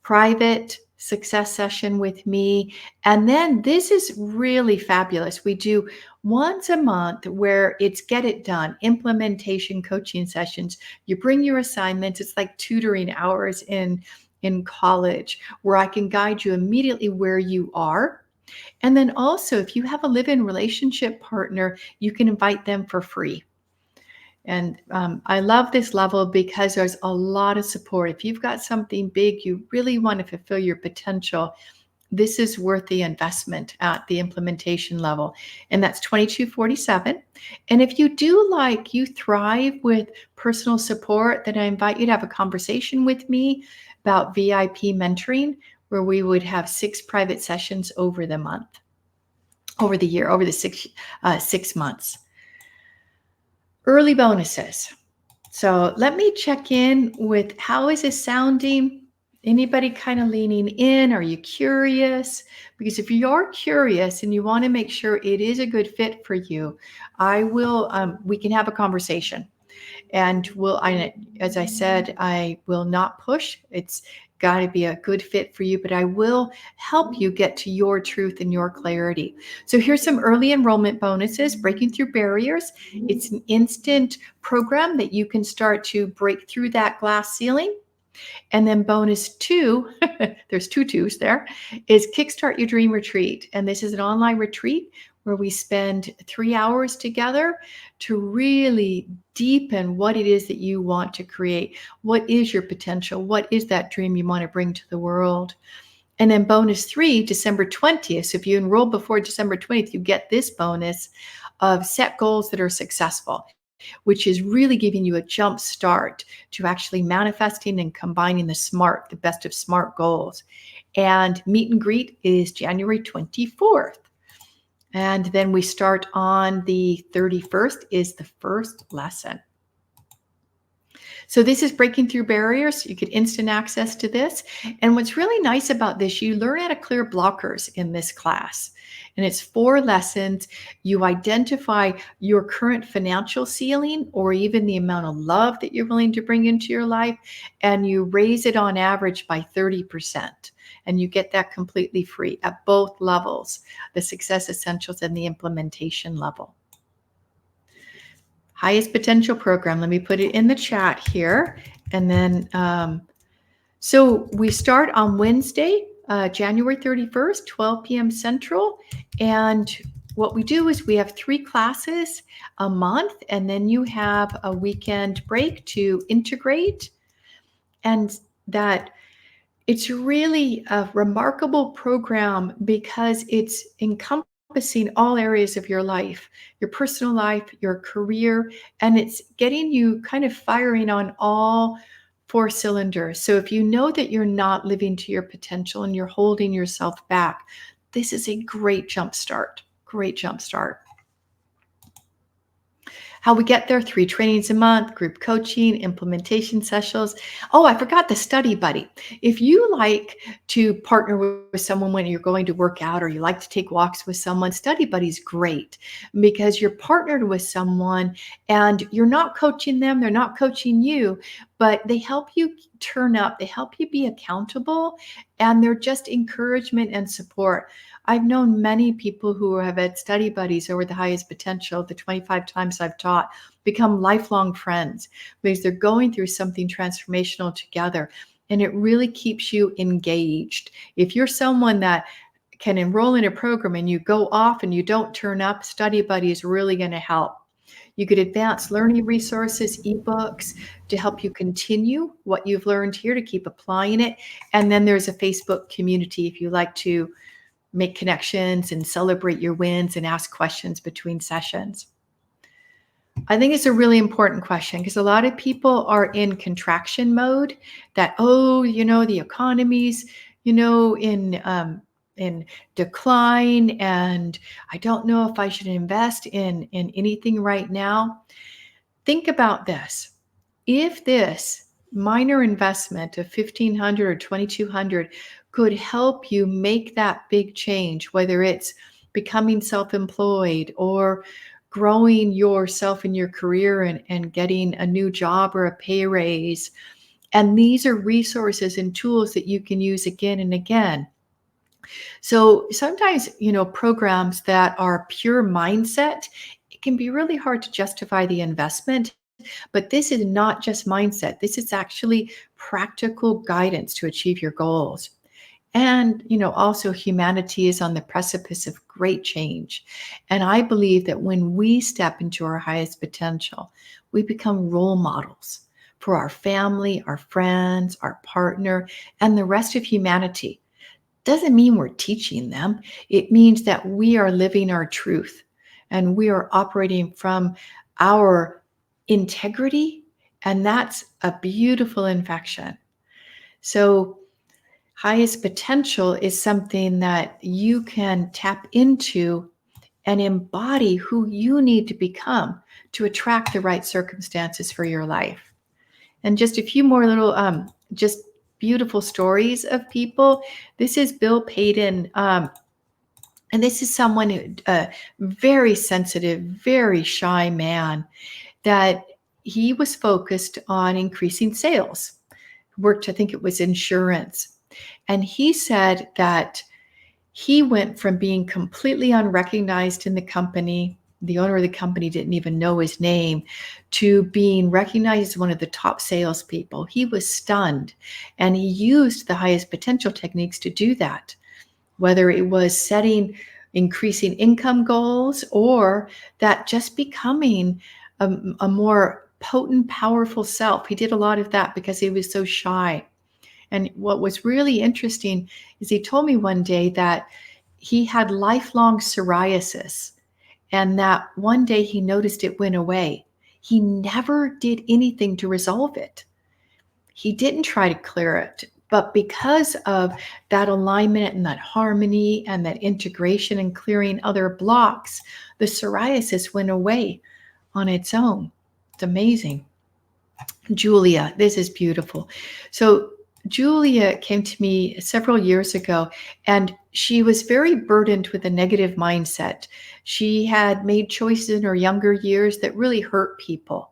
Speaker 1: private success session with me. And then this is really fabulous. We do once a month where it's get it done, implementation coaching sessions. You bring your assignments. It's like tutoring hours in college where I can guide you immediately where you are. And then also, if you have a live-in relationship partner, you can invite them for free. And I love this level because there's a lot of support. If you've got something big, you really want to fulfill your potential, this is worth the investment at the implementation level. And that's $22.47. And if you you thrive with personal support, then I invite you to have a conversation with me about VIP mentoring, where we would have 6 private sessions over the year, over the 6 months. Early bonuses. So let me check in with how is this sounding? Anybody kind of leaning in? Are you curious? Because if you're curious and you want to make sure it is a good fit for you, we can have a conversation. And as I said, I will not push. It's got to be a good fit for you, but I will help you get to your truth and your clarity. So here's some early enrollment bonuses, breaking through barriers. It's an instant program that you can start to break through that glass ceiling. And then bonus 2, there's 2 twos there, is Kickstart Your Dream Retreat. And this is an online retreat where we spend 3 hours together to really deepen what it is that you want to create. What is your potential? What is that dream you want to bring to the world? And then bonus 3, December 20th. So if you enroll before December 20th, you get this bonus of set goals that are successful, which is really giving you a jump start to actually manifesting and combining the best of SMART goals. And meet and greet is January 24th. And then we start on the 31st is the first lesson. So this is breaking through barriers. You get instant access to this. And what's really nice about this, you learn how to clear blockers in this class. And it's 4 lessons. You identify your current financial ceiling or even the amount of love that you're willing to bring into your life. And you raise it on average by 30%. And you get that completely free at both levels, the Success Essentials and the implementation level. Highest potential program. Let me put it in the chat here. And then, so we start on Wednesday, January 31st, 12 p.m. Central. And what we do is we have 3 classes a month, and then you have a weekend break to integrate. And that it's really a remarkable program because it's encompassing all areas of your life, your personal life, your career, and it's getting you kind of firing on all 4 cylinders. So if you know that you're not living to your potential and you're holding yourself back, this is a great jump start. Great jump start. How we get there: 3 trainings a month, group coaching, implementation sessions. Oh, I forgot the study buddy. If you like to partner with someone when you're going to work out, or you like to take walks with someone, study buddy's great because you're partnered with someone and you're not coaching them, they're not coaching you, but they help you turn up, they help you be accountable, and they're just encouragement and support. I've known many people who have had study buddies over the highest potential, the 25 times I've taught, become lifelong friends because they're going through something transformational together. And it really keeps you engaged. If you're someone that can enroll in a program and you go off and you don't turn up, study buddy is really going to help. You get advanced learning resources, ebooks to help you continue what you've learned here, to keep applying it. And then there's a Facebook community if you like to make connections and celebrate your wins and ask questions between sessions. I think it's a really important question because a lot of people are in contraction mode that, oh, the economy's, in decline, and I don't know if I should invest in anything right now. Think about this. If this minor investment of 1,500 or 2,200 could help you make that big change, whether it's becoming self-employed or growing yourself in your career and getting a new job or a pay raise, and these are resources and tools that you can use again and again. So sometimes, programs that are pure mindset, it can be really hard to justify the investment. But this is not just mindset. This is actually practical guidance to achieve your goals. And, also humanity is on the precipice of great change. And I believe that when we step into our highest potential, we become role models for our family, our friends, our partner, and the rest of humanity. Doesn't mean we're teaching them. It means that we are living our truth and we are operating from our integrity. And that's a beautiful infection. So, highest potential is something that you can tap into and embody who you need to become to attract the right circumstances for your life. And just a few more little, just beautiful stories of people. This is Bill Payton. And this is someone who, very sensitive, very shy man, that he was focused on increasing sales. Worked, I think it was insurance. And he said that he went from being completely unrecognized in the company, the owner of the company didn't even know his name, to being recognized as one of the top salespeople. He was stunned, and he used the highest potential techniques to do that, whether it was setting increasing income goals or that just becoming a more potent, powerful self. He did a lot of that because he was so shy. And what was really interesting is he told me one day that he had lifelong psoriasis and that one day he noticed it went away. He never did anything to resolve it. He didn't try to clear it, but because of that alignment and that harmony and that integration and clearing other blocks, the psoriasis went away on its own. It's amazing. Julia, this is beautiful. So Julia came to me several years ago, and she was very burdened with a negative mindset. She had made choices in her younger years that really hurt people.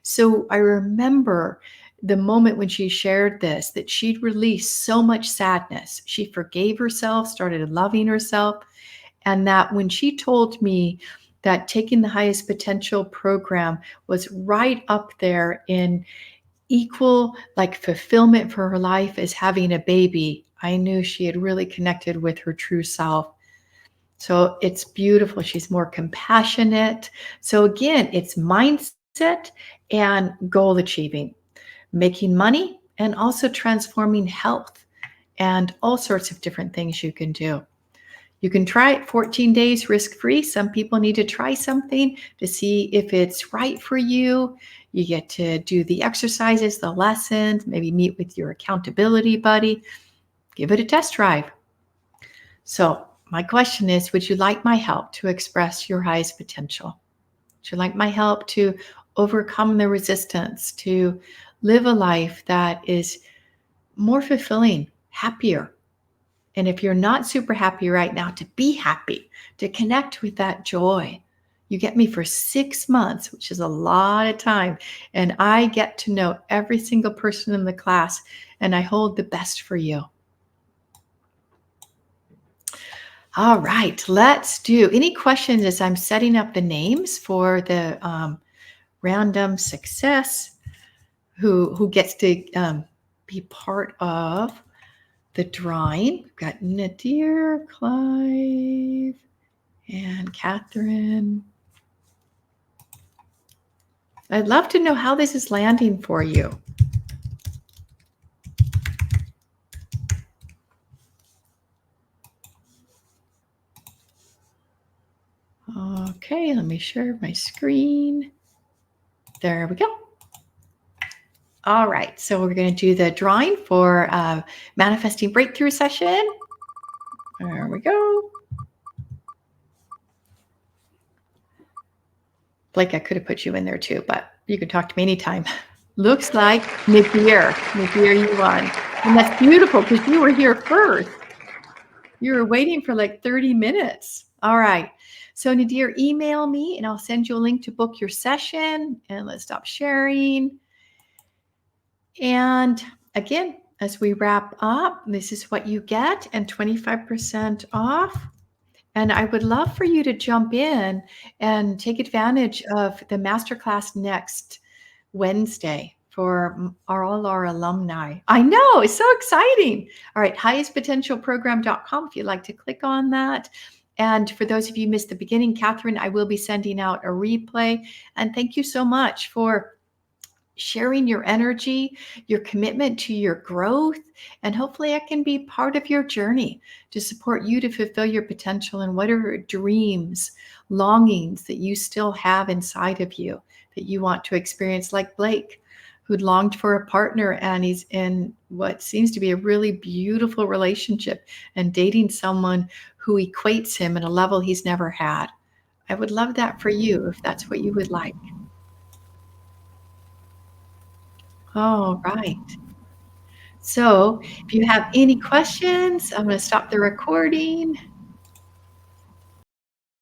Speaker 1: So I remember the moment when she shared this, that she'd released so much sadness. She forgave herself, started loving herself, and that when she told me that taking the highest potential program was right up there in equal like fulfillment for her life as having a baby, I knew she had really connected with her true self. So it's beautiful. She's more compassionate. So again, it's mindset and goal achieving, making money, and also transforming health, and all sorts of different things you can do. You can try it 14 days risk-free. Some people need to try something to see if it's right for you. You get to do the exercises, the lessons, maybe meet with your accountability buddy. Give it a test drive. So my question is, would you like my help to express your highest potential? Would you like my help to overcome the resistance, to live a life that is more fulfilling, happier? And if you're not super happy right now, to be happy, to connect with that joy. You get me for 6 months, which is a lot of time. And I get to know every single person in the class, and I hold the best for you. All right, let's do any questions as I'm setting up the names for the random success who gets to be part of the drawing. We've got Nadir, Clive, and Catherine. I'd love to know how this is landing for you. Okay, let me share my screen. There we go. All right, so we're going to do the drawing for Manifesting Breakthrough session. There we go. Blake, I could have put you in there too, but you can talk to me anytime. Looks like Nadir, you won. And that's beautiful because you were here first. You were waiting for like 30 minutes. All right. So Nadir, email me and I'll send you a link to book your session. And let's stop sharing. And again, as we wrap up, this is what you get and 25% off. And I would love for you to jump in and take advantage of the masterclass next Wednesday for all our alumni. I know, it's so exciting. All right, highestpotentialprogram.com if you'd like to click on that. And for those of you who missed the beginning, Catherine, I will be sending out a replay. And thank you so much for sharing your energy, your commitment to your growth, and hopefully I can be part of your journey to support you to fulfill your potential and whatever dreams, longings that you still have inside of you that you want to experience, like Blake, who longed for a partner and he's in what seems to be a really beautiful relationship and dating someone who equates him at a level he's never had. I would love that for you if that's what you would like. All right. So if you have any questions, I'm going to stop the recording.